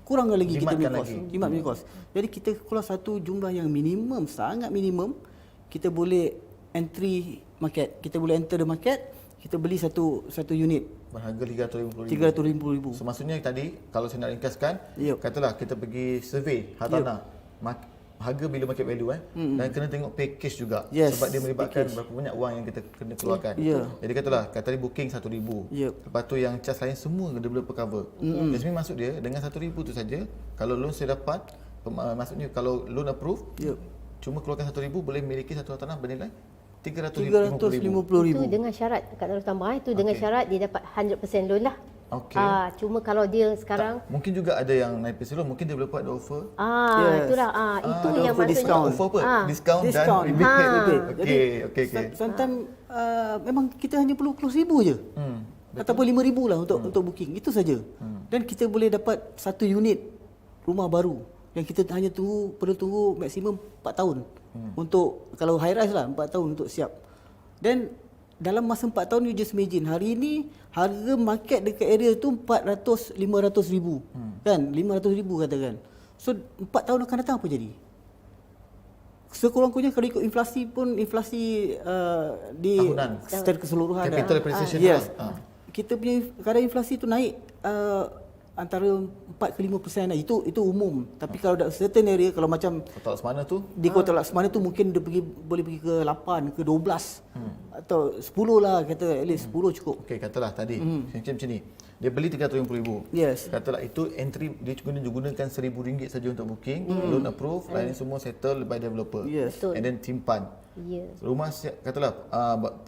kurangkan lagi kita punya cost. Jimat punya cost. Jadi kita keluar satu jumlah yang minimum, sangat minimum. Kita boleh entry market. Kita boleh enter the market. Kita beli satu unit berharga 350,000. 350,000. So maksudnya tadi kalau saya nak ringkaskan, katalah kita pergi survey hartanah. Harga bila market value dan kena tengok package juga. Sebab dia melibatkan berapa banyak wang yang kita kena keluarkan. Jadi katalah kata dia booking 1,000. Lepas tu yang charge lain semua developer cover. Jadi maksud dia dengan 1,000 tu saja, kalau loan saya dapat, maksudnya kalau loan approve, cuma keluarkan 1,000 boleh miliki satu hartanah bernilai 350,000. Itu dengan syarat, Kak Narus tambah, itu dengan syarat dia dapat 100% loan lah. Cuma kalau dia sekarang mungkin juga ada yang naik loan, mungkin developer ada offer. Itulah itu yang maksudnya discount. Offer apa? Discount dan rebate. Okey. Sometimes memang kita hanya perlu close 1,000 je. Ataupun 5,000 lah untuk booking. Itu saja. Dan kita boleh dapat satu unit rumah baru yang kita hanya perlu tunggu maksimum 4 tahun. Untuk kalau high rise lah 4 tahun untuk siap. Dan dalam masa 4 tahun, you just imagine, hari ini harga market dekat area tu 400-500 ribu. Kan? 500 ribu katakan. So 4 tahun akan datang apa jadi? Sekurang-kurangnya kalau ikut inflasi pun, inflasi di secara keseluruhan. Capital appreciation. Kita punya kadar inflasi tu naik antara 4 ke 5% lah. Itu umum. Tapi kalau dah certain area, kalau macam Kota Laksmana tu, di Kota Laksmana tu mungkin dia boleh pergi ke 8 ke 12 atau 10 lah, kata at least 10 cukup. Okey, katalah tadi macam ni. Dia beli 350,000. Katalah itu entry dia gunakan RM1,000 saja untuk booking, loan approve, lain semua settle by developer. And then simpan. Rumah siap, katalah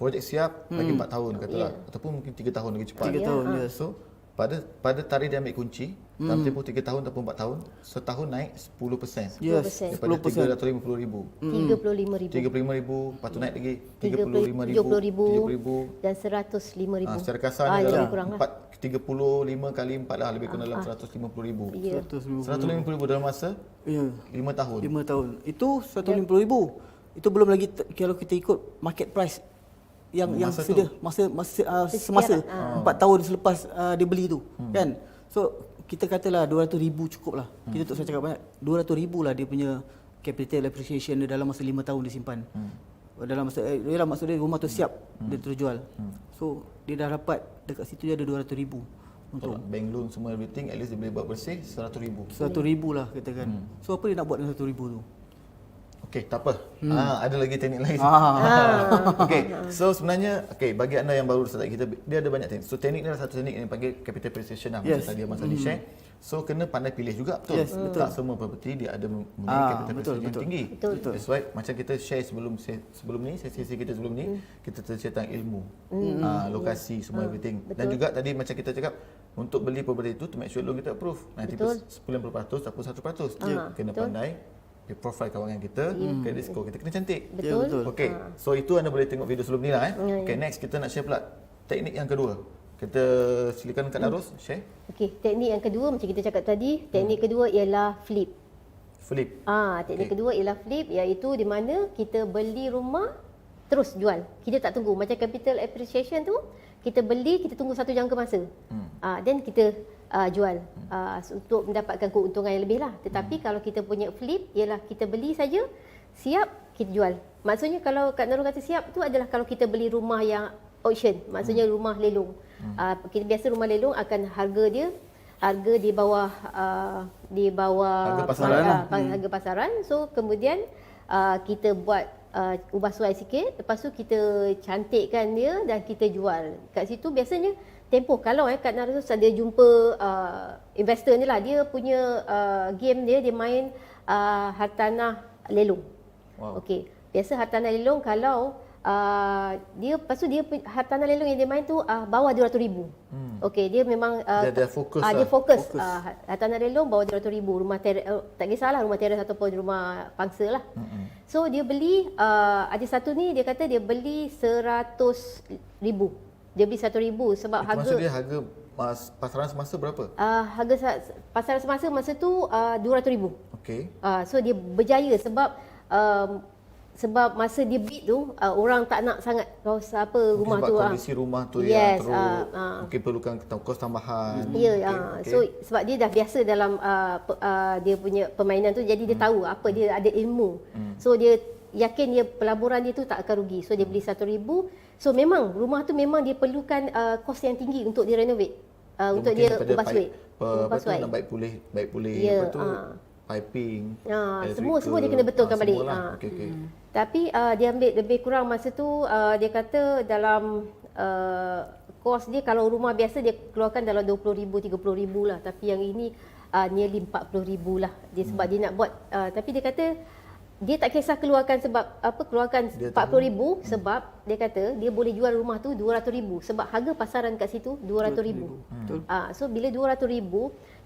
projek siap bagi 4 tahun katalah, ataupun mungkin 3 tahun lagi cepat. 3 tahun. So pada tarikh dia ambil kunci, dalam tempoh 3 tahun ataupun 4 tahun, setahun naik 10%. Daripada 350,000. 35,000, lepas tu naik lagi 35,000, 70,000 dan 105,000. Secara kasar ni dalam 35 kali 4 lah, lebih kurang dalam 150,000. 150,000 dalam masa 5 tahun. 5 tahun. Itu 150,000. Itu belum lagi kalau kita ikut market price yang sedia semasa 4 tahun selepas dia beli tu, kan. So kita katalah 200,000 cukup lah. Kita tak usah cakap banyak. 200,000 lah dia punya capital appreciation dia dalam masa 5 tahun dia simpan. Dalam masa maksud dia rumah tu siap dia terjual. So dia dah dapat dekat situ dia ada 200,000 untuk bank loan semua everything, at least dia boleh buat bersih 100,000. 100,000 lah katakan. So apa dia nak buat dengan 100,000 tu? Okey, tak apa. Ada lagi teknik lain. Okey, so sebenarnya bagi anda yang baru start kita, dia ada banyak teknik. So teknik ni adalah satu teknik yang panggil capital appreciation lah, macam tadi Mas Ali share. So kena pandai pilih juga, betul. Yes, betul. Tak semua property dia ada mempunyai capital appreciation yang tinggi. Betul. That's why macam kita share sebelum ni, sesi kita sebelum ni, kita tercet tentang ilmu, lokasi, semua everything. Dan juga tadi macam kita cakap, untuk beli property itu to make sure loan kita approve. Nanti 90% ataupun 100%. Kena pandai profile kawangan kita, credit score kita kena cantik. Betul. Okey, so itu anda boleh tengok video sebelum ni lah. Okey, next kita nak share pula teknik yang kedua. Kita silakan Kak Narus share. Okey, teknik yang kedua macam kita cakap tadi, teknik kedua ialah flip. Flip. Teknik kedua ialah flip, iaitu di mana kita beli rumah terus jual. Kita tak tunggu. Macam capital appreciation tu, kita beli, kita tunggu satu jangka masa. Then kita jual untuk mendapatkan keuntungan yang lebih lah. Tetapi kalau kita punya flip ialah kita beli saja, siap, kita jual. Maksudnya kalau Kak Narul kata siap tu adalah kalau kita beli rumah yang auction, maksudnya rumah lelong. Kita biasa rumah lelong akan harga di bawah Harga pasaran harga pasaran. So kemudian kita buat ubah suai sikit, lepas tu kita cantikkan dia dan kita jual. Kat situ biasanya tempoh kalau Kak Narus ada jumpa investor ni lah, dia punya game dia main hartanah lelong. Wow. Okey, biasa hartanah lelong kalau dia lepas tu dia hartanah lelong yang dia main tu bawah 200,000. Okey, dia memang Dia fokus lah. dia fokus. Hartanah lelong bawah 200,000, rumah teres, tak kisahlah rumah teres ataupun rumah pangsa lah. So dia beli ada satu ni dia kata dia beli 100,000. Dia beli 100,000 sebab Itu harga maksud dia harga pasaran semasa berapa? harga pasaran semasa masa tu 200,000. Okey. So dia berjaya sebab masa dia bid tu orang tak nak sangat rumah sebab tu. kondisi rumah tu Yes, yang teruk, mungkin perlukan kos tambahan. Ya, so sebab dia dah biasa dalam dia punya permainan tu, jadi dia tahu apa, dia ada ilmu. So dia yakin dia pelaburan dia tu tak akan rugi. So dia beli 100,000. So memang rumah tu memang dia perlukan kos yang tinggi untuk dia renovate. Untuk dia ubah suai. Nak baik pulih Ya, apa tu? Piping. Semua dia kena betulkan balik. Okey. Tapi dia ambil lebih kurang masa tu dia kata dalam kos dia, kalau rumah biasa dia keluarkan dalam 20,000 30,000 lah, tapi yang ini nearly 40,000 lah dia sebab dia nak buat tapi dia kata dia tak kisah keluarkan keluarkan 40,000 sebab dia kata dia boleh jual rumah tu 200,000 sebab harga pasaran kat situ 200,000. So bila 200,000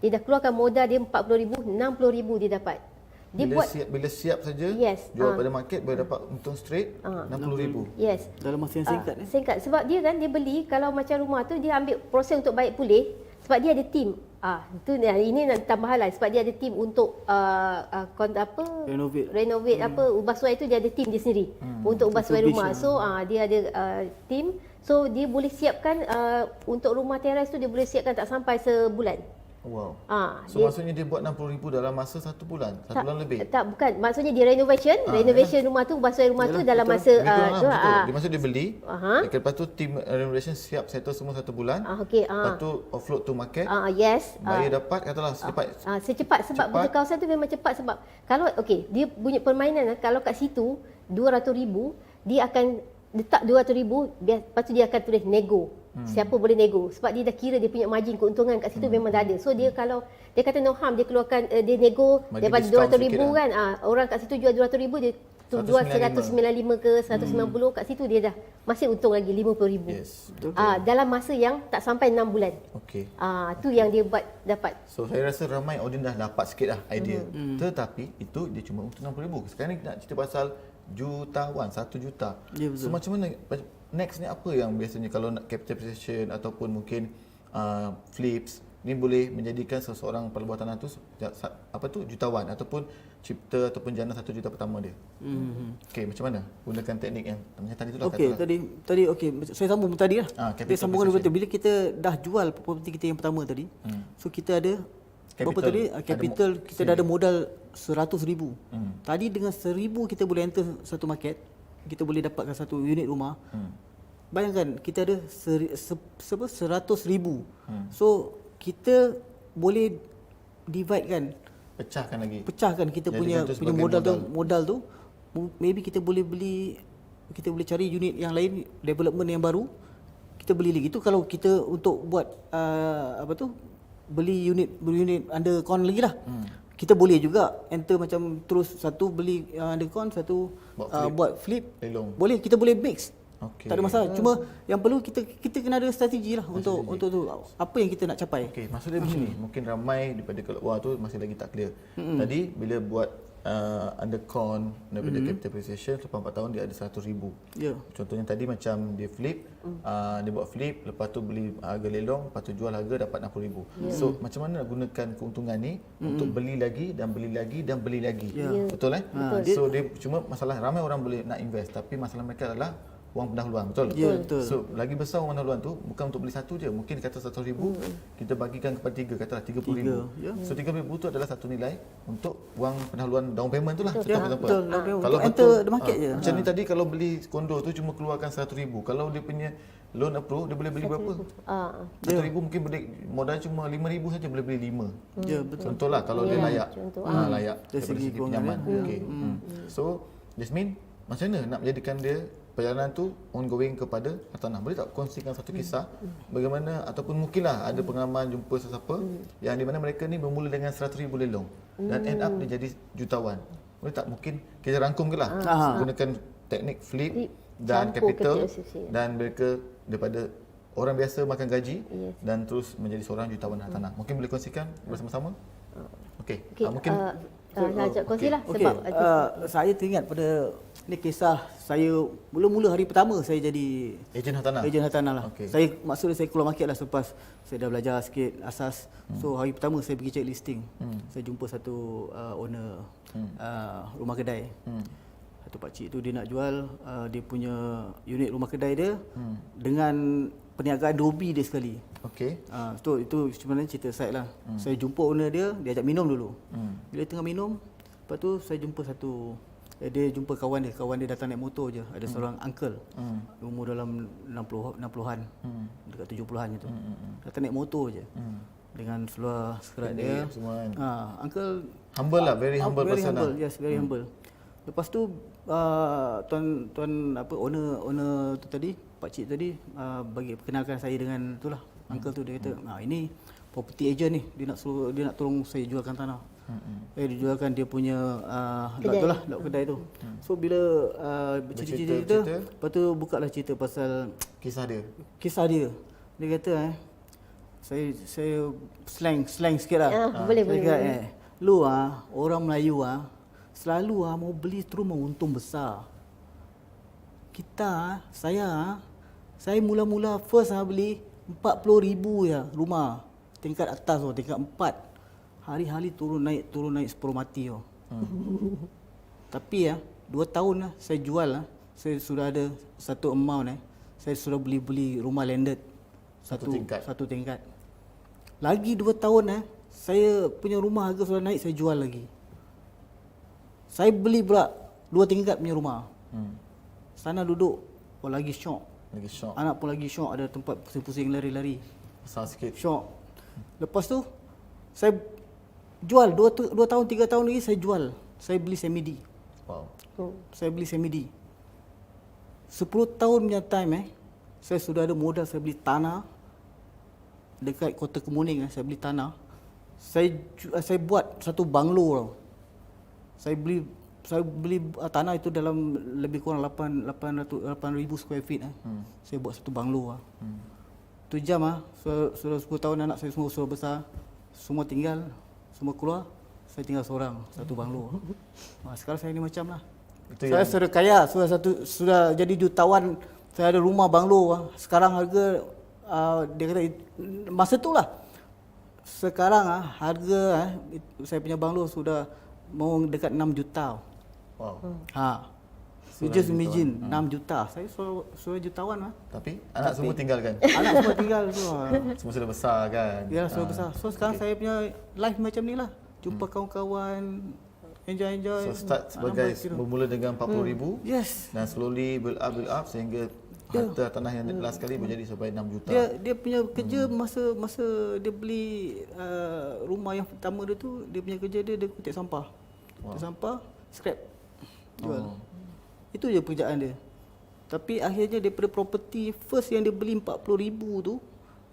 dia dah keluarkan modal dia 40,000, 60,000 dia dapat. Dia Bila siap saja jual pada market boleh dapat untung straight 60,000. Yes. Dalam masa yang singkat Singkat sebab dia kan dia beli, kalau macam rumah tu dia ambil proses untuk baik pulih sebab dia ada tim. Ini nak tambahan lah sebab dia ada tim untuk renovate ubah suai tu, dia ada tim dia sendiri untuk ubah suai rumah. So dia ada tim, so dia boleh siapkan untuk rumah teres tu dia boleh siapkan tak sampai sebulan. Wow. Maksudnya dia buat 60,000 dalam masa 1 bulan, 1 bulan lebih. Tak, bukan. Maksudnya dia renovation rumah tu, ubah suai rumah tu dalam masa betul. Dia maksud dia beli. Lepas tu tim renovation siap settle semua 1 bulan. Lepas tu offload to market. Yes. Buyer dapat katalah secepat sebab butuh kawasan tu memang cepat sebab kalau dia punya permainan kalau kat situ 200,000 dia akan letak 200,000, lepas tu dia akan tulis nego. Siapa boleh nego sebab dia dah kira dia punya margin keuntungan kat situ memang dah ada. So dia kalau dia kata no harm, dia keluarkan dia nego daripada 200,000 kan. Orang kat situ jual 200,000 dia jual 195 ke 190 kat situ dia dah masih untung lagi 50,000. Yes. Dalam masa yang tak sampai 6 bulan. Okey. Tu yang dia dapat. So saya rasa ramai audience dah dapat sikit lah idea. Tetapi itu dia cuma untuk 60,000. Sekarang ni nak cerita pasal jutawan, 1 juta. Ya, betul. So macam mana next ni, apa yang biasanya kalau nak capital appreciation ataupun mungkin flips ni boleh menjadikan seseorang pelabur tanah tu jutawan ataupun cipta ataupun jana 1 juta pertama dia. Okey, macam mana gunakan teknik yang macam tadi tu lah. Okey, tadi saya sambung tadi lah. Kita sambungkan betul. Bila kita dah jual property kita yang pertama tadi, so kita ada berapa tadi? Capital kita dah ada modal 100,000. Tadi dengan 1,000 kita boleh enter satu market, kita boleh dapatkan satu unit rumah. Bayangkan kita ada 100,000. So kita boleh divide kan, pecahkan kita punya modal tu maybe kita boleh cari unit yang lain, development yang baru, kita beli lagi. Itu kalau kita untuk buat beli unit under con lagi lah. Kita boleh juga enter macam terus satu beli under con, satu buat flip. Lelong. Boleh, kita boleh mix. Okey. Tak ada masalah. Cuma yang perlu kita kena ada strategi lah untuk tu apa yang kita nak capai. Okey, maksud dia macam ni. Mungkin ramai daripada kat luar tu masih lagi tak clear. Tadi bila buat under con daripada capitalization selepas 4 tahun dia ada 100,000. Ya. Contohnya tadi macam dia flip, dia buat flip, lepas tu beli harga lelong, lepas tu jual harga dapat 60,000. So macam mana nak gunakan keuntungan ni untuk beli lagi dan beli lagi dan beli lagi. Betul eh? So dia cuma masalah ramai orang boleh nak invest tapi masalah mereka adalah wang pendahuluan, betul? Ya, betul. So lagi besar wang pendahuluan tu bukan untuk beli satu je. Mungkin kata 100,000 kita bagikan kepada tiga, katalah 30,000. Ya. So 30,000 tu adalah satu nilai untuk wang pendahuluan down payment tu lah. Betul. Betul. Kalau Untuk enter the market je. macam ni tadi kalau beli kondo tu cuma keluarkan 100,000. Kalau dia punya loan approve dia boleh beli berapa? 100,000 mungkin boleh modal cuma 5,000 saja boleh beli 5. Ya, betul. Contohlah kalau dia layak. Contoh. Layak Dari daripada segi segi kewangan pinjaman. dia. Okey. So Jasmine, macam mana nak menjadikan dia perjalanan tu ongoing kepada hartanah? Boleh tak kongsikan satu kisah bagaimana ataupun mungkinlah ada pengalaman jumpa sesiapa yang di mana mereka ni bermula dengan 100,000 lelong dan end up dia jadi jutawan. Boleh tak mungkin kita rangkum ke lah gunakan teknik flip dan Campur capital capital. dan mereka daripada orang biasa makan gaji dan terus menjadi seorang jutawan hartanah. Mungkin boleh kongsikan bersama-sama? Okey. Mungkin Saya ajak kongsi lah Okey, sebab saya teringat pada ni kisah saya mula-mula hari pertama saya jadi ejen hartanah. ejen hartanah lah. Okey. Maksudnya saya keluar market lah selepas saya dah belajar sikit asas. So hari pertama saya pergi check listing. Saya jumpa satu owner rumah kedai. Satu pakcik tu dia nak jual dia punya unit rumah kedai dia dengan perniagaan dobi dia sekali. Okey. Itu sebenarnya cerita side lah. Saya jumpa owner dia ajak minum dulu. Bila tengah minum, lepas tu saya jumpa dia jumpa kawan dia datang naik motor je. Ada seorang uncle. Umur dalam 60-an, dekat 70-an macam tu. Datang naik motor je. Dengan seluar sekerat dia. Semua kan. Uncle Humble lah, very humble very person humble. lah. Yes, very humble. Lepas tu tuan owner tu tadi, pakcik tadi bagi perkenalkan saya dengan itulah uncle tu. Dia kata, ini property agent ni, dia nak tolong saya jualkan tanah. Dia jualkan dia punya lot kedai tu. So bila bercerita, lepas tu bukalah cerita pasal Kisah dia. Dia kata saya slang sikit lah. boleh. Lu orang Melayu selalu mau beli terus mau untung besar. Saya mula-mula first beli 40,000 ya rumah. Tingkat atas tingkat 4. Hari-hari turun naik 10 mati . Tapi 2 tahun saya jual saya sudah ada satu amount saya sudah beli rumah landed satu tingkat. Lagi 2 tahun saya punya rumah harga sudah naik, saya jual lagi. Saya beli pula 2 tingkat punya rumah. Sana duduk lagi syok. Anak pun lagi syok, ada tempat pusing-pusing lari-lari. Besar sikit. Syok. Lepas tu saya jual 2 tahun 3 tahun lagi saya jual. Saya beli semi-D. Wow. Saya beli semi-D. 10 tahun punya time saya sudah ada modal, saya beli tanah dekat Kota Kemuning. Saya beli tanah. Saya buat satu banglo tau. Saya beli tanah itu dalam lebih kurang 8,000 square feet. Saya buat satu banglo. Tu jam sudah 10 tahun anak saya semua sudah besar. Semua tinggal, semua keluar. Saya tinggal seorang, satu banglo. Sekarang saya ni macam lah. Saya sudah kaya, sudah jadi jutawan. Saya ada rumah banglo. Sekarang harga dia kata masa tu lah. Sekarang harga saya punya banglo sudah mau dekat 6 juta. Wow. So just imagine 6 juta. Saya sudah jutawan Tapi anak semua tinggalkan. Anak semua tinggal semua. Semua sudah besar kan. Ya, sudah besar. So sekarang saya punya life macam ni lah. Jumpa kawan-kawan, enjoy. So start sebagai bermula dengan 40,000. Yes. Dan slowly build up sehingga harta tanah yang last kali menjadi sampai 6 juta. Dia punya kerja masa dia beli rumah yang pertama dia tu, dia punya kerja dia kutip sampah. Kutip sampah, scrap. Jual. Itu je pekerjaan dia. Tapi akhirnya daripada property first yang dia beli 40,000 tu,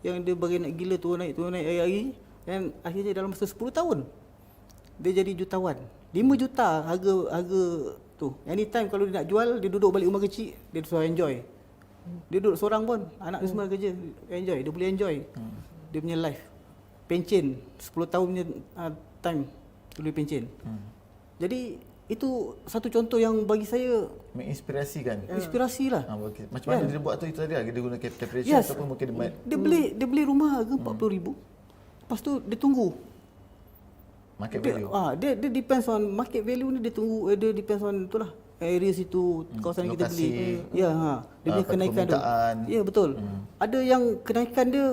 yang dia bagi nak gila turun naik hari-hari, dan akhirnya dalam masa 10 tahun dia jadi jutawan. 5 juta harga tu. Anytime kalau dia nak jual, dia duduk balik rumah kecil, dia suruh enjoy. Dia duduk seorang pun, anak dia semua kerja, enjoy, dia boleh enjoy. Dia punya life. Pencen 10 tahun punya time dia boleh pencen. Jadi itu satu contoh yang bagi saya Menginspirasi kan? inspirasi lah. Okay. Macam mana dia buat tu itu tadi lah? Dia guna capital appreciation Yes. ataupun mungkin Dia beli rumah harga 40,000. Lepas tu dia tunggu. market value. Dia depends on market value ni, dia tunggu, dia depends on itulah area situ, kawasan yang kita lokasi, beli. Ya, dia punya kenaikan dia. permintaan. Ya, betul. Ada yang kenaikan dia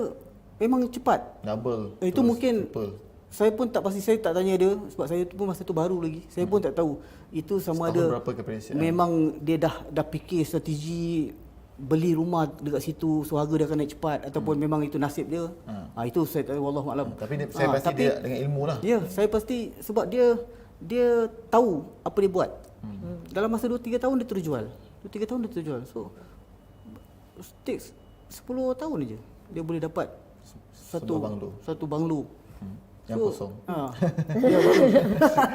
memang cepat. Double. Itu terus mungkin triple. saya pun tak pasti, saya tak tanya dia sebab saya tu pun masa tu baru lagi. Saya pun tak tahu itu sama Setahun ada berapa appreciation? memang dia dah fikir strategi beli rumah dekat situ so harga dia akan naik cepat ataupun memang itu nasib dia. Itu saya tak tahu, wallahu alam. Tapi saya pasti dia dengan ilmu lah. Ya, saya pasti sebab dia tahu apa dia buat. Dalam masa 2-3 tahun dia terjual. 2-3 tahun dia terjual. So takes 10 tahun aja dia boleh dapat satu banglo. Yang kosong.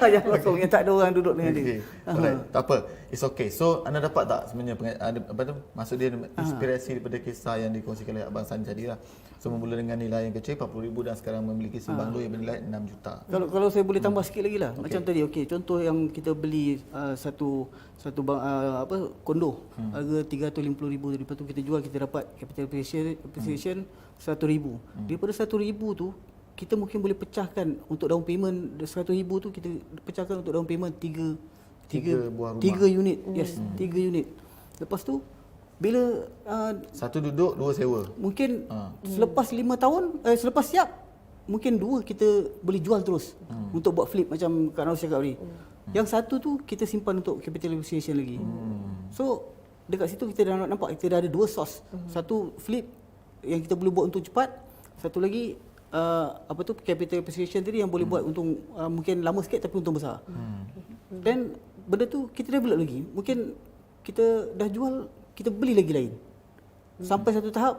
Yang kosong yang tak ada orang duduk dengan dia. Okay. Alright. Tak apa. It's okay. So anda dapat tak sebenarnya ada apa tu? Maksud dia inspirasi daripada kisah yang dikongsikan oleh Abang Sani tadi lah. So bermula dengan nilai yang kecil 40,000 dan sekarang memiliki banglo yang bernilai 6 juta. Kalau saya boleh tambah sikit lagi lah. Macam tadi contoh yang kita beli satu kondo harga 350,000, lepas tu kita jual, kita dapat capital appreciation 100,000. Daripada 100,000 tu kita mungkin boleh pecahkan untuk down payment 100,000 tu, kita pecahkan untuk down payment 3 buah rumah. 3 unit. Yes, 3 unit. Lepas tu bila Satu duduk, dua sewa. mungkin selepas 5 tahun selepas siap mungkin 2 kita boleh jual terus untuk buat flip macam Kak Narus cakap tadi. Yang satu tu kita simpan untuk capital appreciation lagi. So dekat situ kita dah nampak kita dah ada 2 source. Satu flip yang kita boleh buat untuk cepat, satu lagi capital appreciation tadi yang boleh buat untung mungkin lama sikit tapi untung besar. Dan benda tu kita develop lagi. Mungkin kita dah jual, kita beli lagi lain. Sampai satu tahap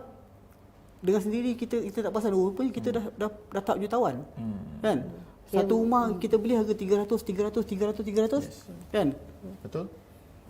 dengan sendiri kita tak pasal rupanya kita dah tahap jutawan. Kan? Satu rumah kita beli harga 300 kan? Betul?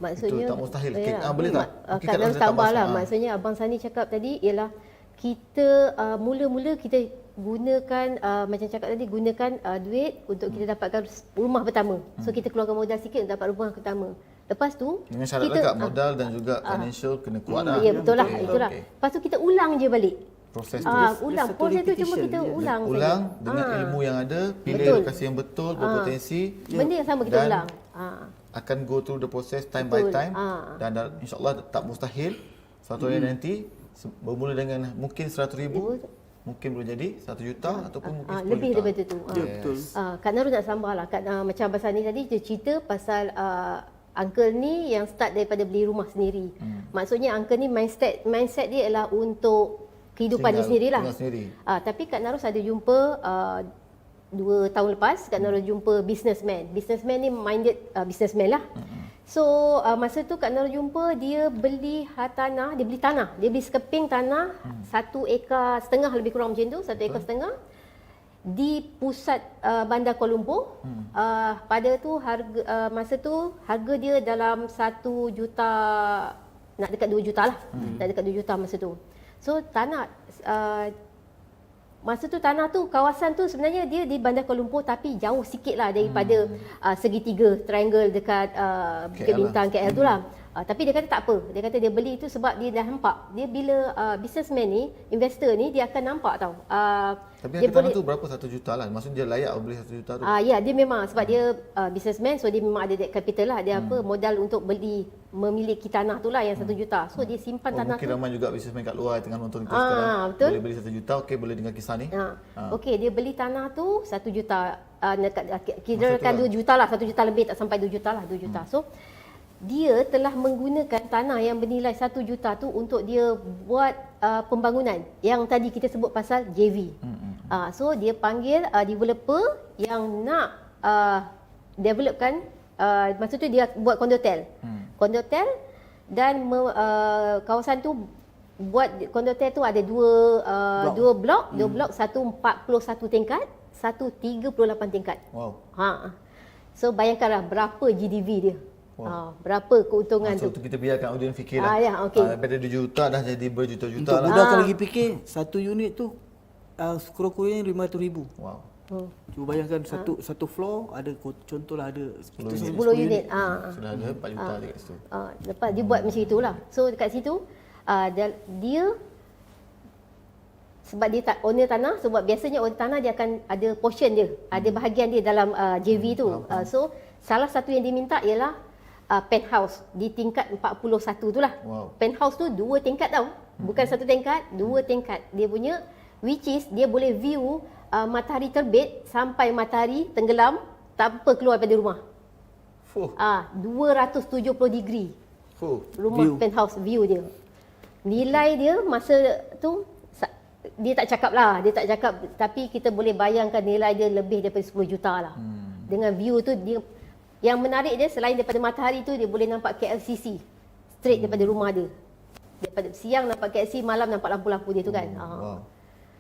Maksudnya Itu tak mustahil. Boleh tak? Mungkin Kak Narus tambah lah. tambah. Maksudnya Abang Sani cakap tadi ialah kita mula-mula kita gunakan macam cakap tadi, gunakan duit untuk kita dapatkan rumah pertama. So kita keluarkan modal sikit untuk dapat rumah pertama. Lepas tu Dengan syarat kita dekat modal dan juga financial kena kuat lah. ya betul lah, Okay. itulah. Okay. Lepas tu kita ulang je balik. Proses tu. Ulang. Satu Proses tu cuma repetition. kita ulang Ulang saja. dengan ilmu yang ada, pilih Betul. lokasi yang betul, berpotensi. Benda yang sama kita Dan ulang. akan go through the process time Betul. by time dan insyaAllah tak mustahil suatu hari nanti bermula dengan mungkin 100,000 mungkin boleh jadi 1 juta ataupun mungkin 10 lebih juta. daripada tu. Ya, betul. Kak Narus nak sambah lah. Macam Abang Sani tadi dia cerita pasal uncle ni yang start daripada beli rumah sendiri. Maksudnya uncle ni mindset dia ialah untuk kehidupan dia sendirilah. tinggal sendiri. Tapi Kak Narus ada jumpa 2 tahun lepas Kak Narus jumpa businessman. Businessman ni minded businessman lah. So masa tu Kak Narus jumpa, dia beli tanah, dia beli sekeping tanah 1,5 ekar lebih kurang macam tu, 1,5 ekar di pusat bandar Kuala Lumpur. Pada tu harga masa tu harga dia dalam 1 juta, nak dekat 2 juta lah. Nak dekat 2 juta masa tu. So tanah masa tu tanah tu, kawasan tu sebenarnya dia di bandar Kuala Lumpur tapi jauh sikit lah daripada segitiga triangle dekat Bukit KL Bintang KL tu lah. Tapi dia kata tak apa. Dia kata dia beli itu sebab dia dah nampak. Dia bila businessman ni, investor ni, dia akan nampak tau. Tapi dia harga tanah tu berapa 1 juta lah. Maksudnya dia layak beli 1 juta tu. Ya, dia memang sebab dia businessman, so dia memang ada debt capital lah. Dia modal untuk memiliki tanah tu lah yang 1 juta. So dia simpan tanah mungkin tu. ramai juga businessman kat luar tengah nonton kita sekarang. Betul. Boleh beli 1 juta, okey boleh dengar kisah ni. Okey, dia beli tanah tu 1 juta. Kirakan 2 juta lah, 1 juta lebih, tak sampai 2 juta lah, 2 juta. So dia telah menggunakan tanah yang bernilai 1 juta tu untuk dia buat pembangunan yang tadi kita sebut pasal JV. So dia panggil developer yang nak developkan masa tu dia buat kondotel. Kondotel dan kawasan tu buat kondotel tu ada dua blok, satu 41 tingkat, satu 38 tingkat. Wow. So bayangkanlah berapa GDV dia. Berapa keuntungan So tu. kita biarkan audiens fikirlah. Ya, okey. Daripada 2 juta dah jadi berjuta-juta Untuk lah. budak lagi fikir, satu unit tu sekurang-kurangnya 500,000. Wow. Cuba bayangkan satu floor ada contohlah ada 10 unit. Sudah ada 4 juta je kat situ. Lepas dia buat macam itulah. So dekat situ dia sebab dia tak owner tanah, sebab biasanya owner tanah dia akan ada portion dia, ada bahagian dia dalam JV tu. So salah satu yang diminta ialah penthouse di tingkat 41 tu lah. Wow. Penthouse tu 2 tingkat tau. Bukan satu tingkat, 2 tingkat. Dia punya which is dia boleh view matahari terbit sampai matahari tenggelam tanpa keluar daripada rumah. Fuh. 270 degree. Rumah View. penthouse view dia. Nilai dia masa tu dia tak cakap lah, tapi kita boleh bayangkan nilai dia lebih daripada 10 juta lah. Dengan view tu dia, yang menarik dia selain daripada matahari tu dia boleh nampak KLCC straight daripada rumah dia. Daripada siang nampak KLCC, malam nampak lampu-lampu dia tu kan. Wow.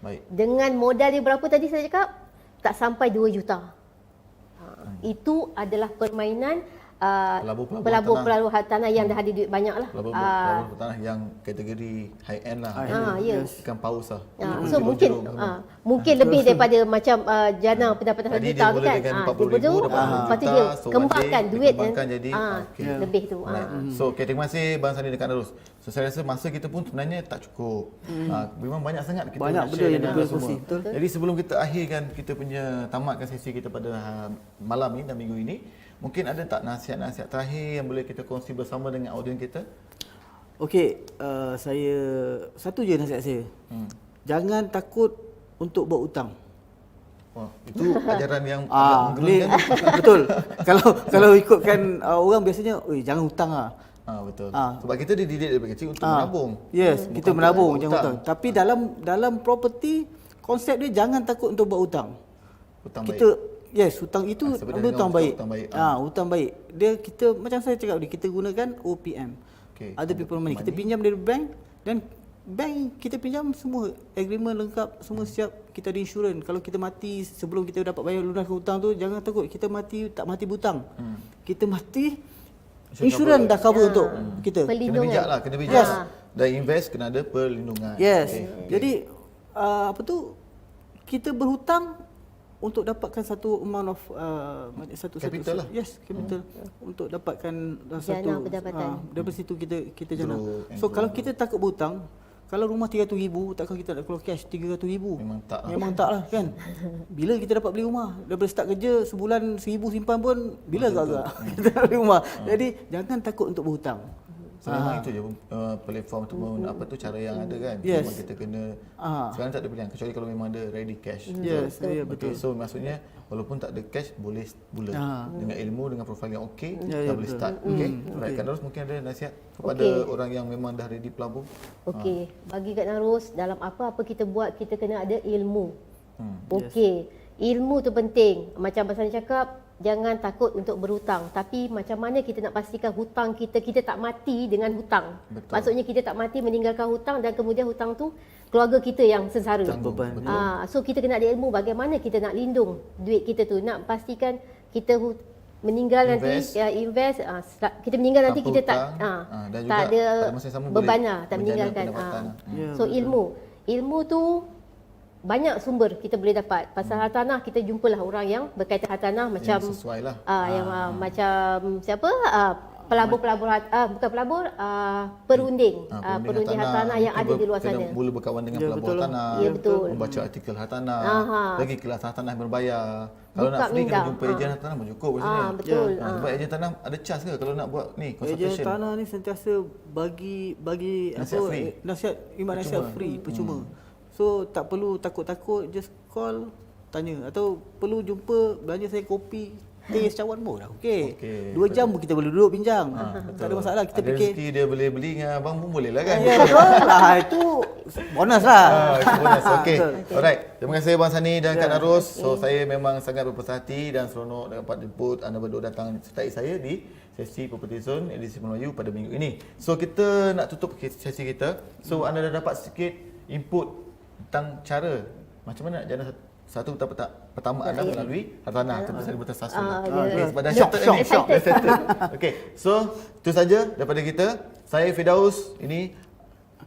Baik. Dengan modal dia berapa tadi saya cakap? Tak sampai 2 juta. Itu adalah permainan pelabur tanah yang dah ada duit banyak lah. Pelabur tanah yang kategori high end lah. Ya. Ikan paus lah. So mungkin lebih daripada macam jana pendapatan 1 Tadi juta dia tu boleh kan. dengan Lepas tu 40,000 dapat 2 lepas tu juta, dia so kembangkan wajib duit dikembangkan jadi lebih tu. So terima kasih Bang Sani dekat Narus. So saya rasa masa kita pun sebenarnya tak cukup. Memang banyak sangat kita Banyak nak benda share yang dengan boleh semua. kongsi, betul. Jadi sebelum kita akhirkan kita punya tamatkan sesi kita pada malam ini dan minggu ini, mungkin ada tak nasihat-nasihat terakhir yang boleh kita kongsi bersama dengan audiens kita? Okey, saya satu je nasihat saya. Jangan takut untuk buat hutang. Wah, itu ajaran yang agak menggerunkan. Betul. Kalau ikutkan orang biasanya, jangan hutang ah. Betul. Sebab kita dididik daripada kecil untuk menabung. Yes, Bukan kita untuk menabung, buat jangan hutang. Tapi dalam property, konsep dia jangan takut untuk buat hutang. Hutang Kita baik. yes, hutang itu sebenarnya hutang dengan baik. hutang baik. Hutang baik. Dia kita macam saya cakap tadi, kita gunakan OPM. Okay. Ada people money. Kita pinjam dari bank dan bank kita pinjam semua agreement lengkap, semua siap. Kita ada insurans. Kalau kita mati sebelum kita dapat bayar lunaskan hutang tu, jangan takut kita mati tak mati butang. Kita mati insurans dah cover untuk kita. Kena bijak lah, kena bijak. Yes. Dan invest kena ada perlindungan. Yes. Okay. Jadi kita berhutang untuk dapatkan satu amount of Capital lah. Yes, capital untuk dapatkan satu pendapatan. daripada situ kita jana. Grow and So grow. kalau kita takut berhutang, kalau rumah 300,000, takkan kita nak keluar cash 300,000? Memang tak lah kan. Bila kita dapat beli rumah? Daripada start kerja sebulan 1,000 simpan pun bila agak-agak kita nak beli rumah. Jadi jangan takut untuk berhutang. So memang itu je platform ataupun apa tu cara yang ada kan. Yes. Memang kita kena sekarang tak ada pilihan kecuali kalau memang ada ready cash. Yes, ya, betul. Okay, so maksudnya walaupun tak ada cash boleh mula dengan ilmu, dengan profil yang okey, Ya, dah boleh betul. start. Okey. Right, kan terus mungkin ada nasihat kepada orang yang memang dah ready pelabur. Okey, bagi Kak Narus, dalam apa-apa kita buat kita kena ada ilmu. Okey, ilmu tu penting. Macam Abang Sani cakap, jangan takut untuk berhutang. Tapi macam mana kita nak pastikan hutang kita tak mati dengan hutang. Betul. Maksudnya kita tak mati meninggalkan hutang dan kemudian hutang tu keluarga kita yang sengsara. Beban. So kita kena ada ilmu bagaimana kita nak lindung duit kita tu. Nak pastikan kita meninggal Invest. nanti invest kita meninggal nanti Tanpa kita tak hutang, dan juga tak ada pada masa yang sama beban boleh lah, tak menjana meninggalkan. pendapatan. Ya, So ilmu tu banyak sumber kita boleh dapat. Pasal hartanah kita jumpalah orang yang berkaitan hartanah macam Yang sesuai lah. yang macam siapa perunding perunding hartanah yang ada di luar sana. Mula berkawan dengan Ya, pelabur betul lah. hartanah. Ya, betul. Membaca artikel hartanah. Aha. Lagi kelas hartanah yang berbayar. Kalau Buka nak free minda. kena jumpa ejen hartanah pun cukup maksudnya. Betul. Sebab ejen tanah ada charge ke kalau nak buat ni Ejen consultation? tanah ni sentiasa bagi Nasihat apa free. nasihat imat nasihat free percuma. So tak perlu takut-takut, just call tanya atau perlu jumpa belanja saya kopi teh cawan pun dah okey. 2 jam pun kita boleh duduk bincang. Tak ada masalah kita ada fikir. rezeki dia boleh beli dengan abang pun boleh lah kan. Ya betul lah itu bonus lah. Itu bonus. Okey. Betul. Alright. Terima kasih Abang Sani dan Kak Narus. So saya memang sangat berpuas hati dan seronok dapat jemput anda berdua datang sertai saya di sesi Property Zone edisi Melayu pada minggu ini. So kita nak tutup sesi kita. So anda dah dapat sedikit input tentang cara macam mana nak jana satu pertama anda melalui hartanah ataupun saya bertersasun. Okey, pada Shock. Okey. So itu saja daripada kita. Saya Firdaus, ini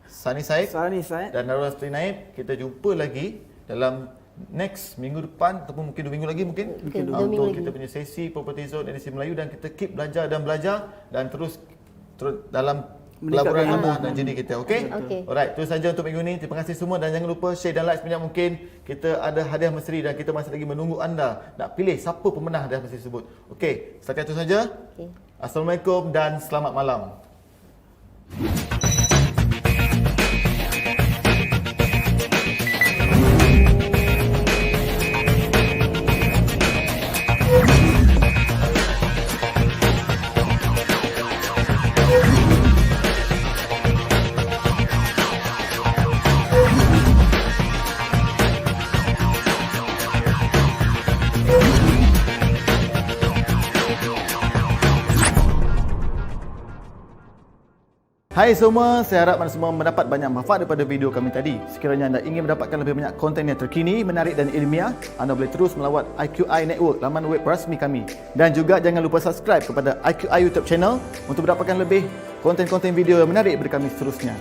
Sani Said Sani Said. dan Narul Astri Naib. Kita jumpa lagi dalam next minggu depan ataupun mungkin 2 minggu lagi mungkin Mungkin 2 minggu untuk lagi. kita punya sesi Property Zone edisi Melayu dan kita keep belajar dan terus dalam pelaburan lemah dan jedi kita. Okey? Okey. Alright, itu saja untuk minggu ini. Terima kasih semua dan jangan lupa share dan like sebanyak mungkin. Kita ada hadiah misteri dan kita masih lagi menunggu anda nak pilih siapa pemenang hadiah misteri tersebut. Okey, setakat itu saja. Okey. Assalamualaikum dan selamat malam. Hai semua, saya harap anda semua mendapat banyak manfaat daripada video kami tadi. Sekiranya anda ingin mendapatkan lebih banyak konten yang terkini, menarik dan ilmiah, anda boleh terus melawat IQI Network, laman web rasmi kami. Dan juga jangan lupa subscribe kepada IQI YouTube channel untuk mendapatkan lebih konten-konten video yang menarik dari kami seterusnya.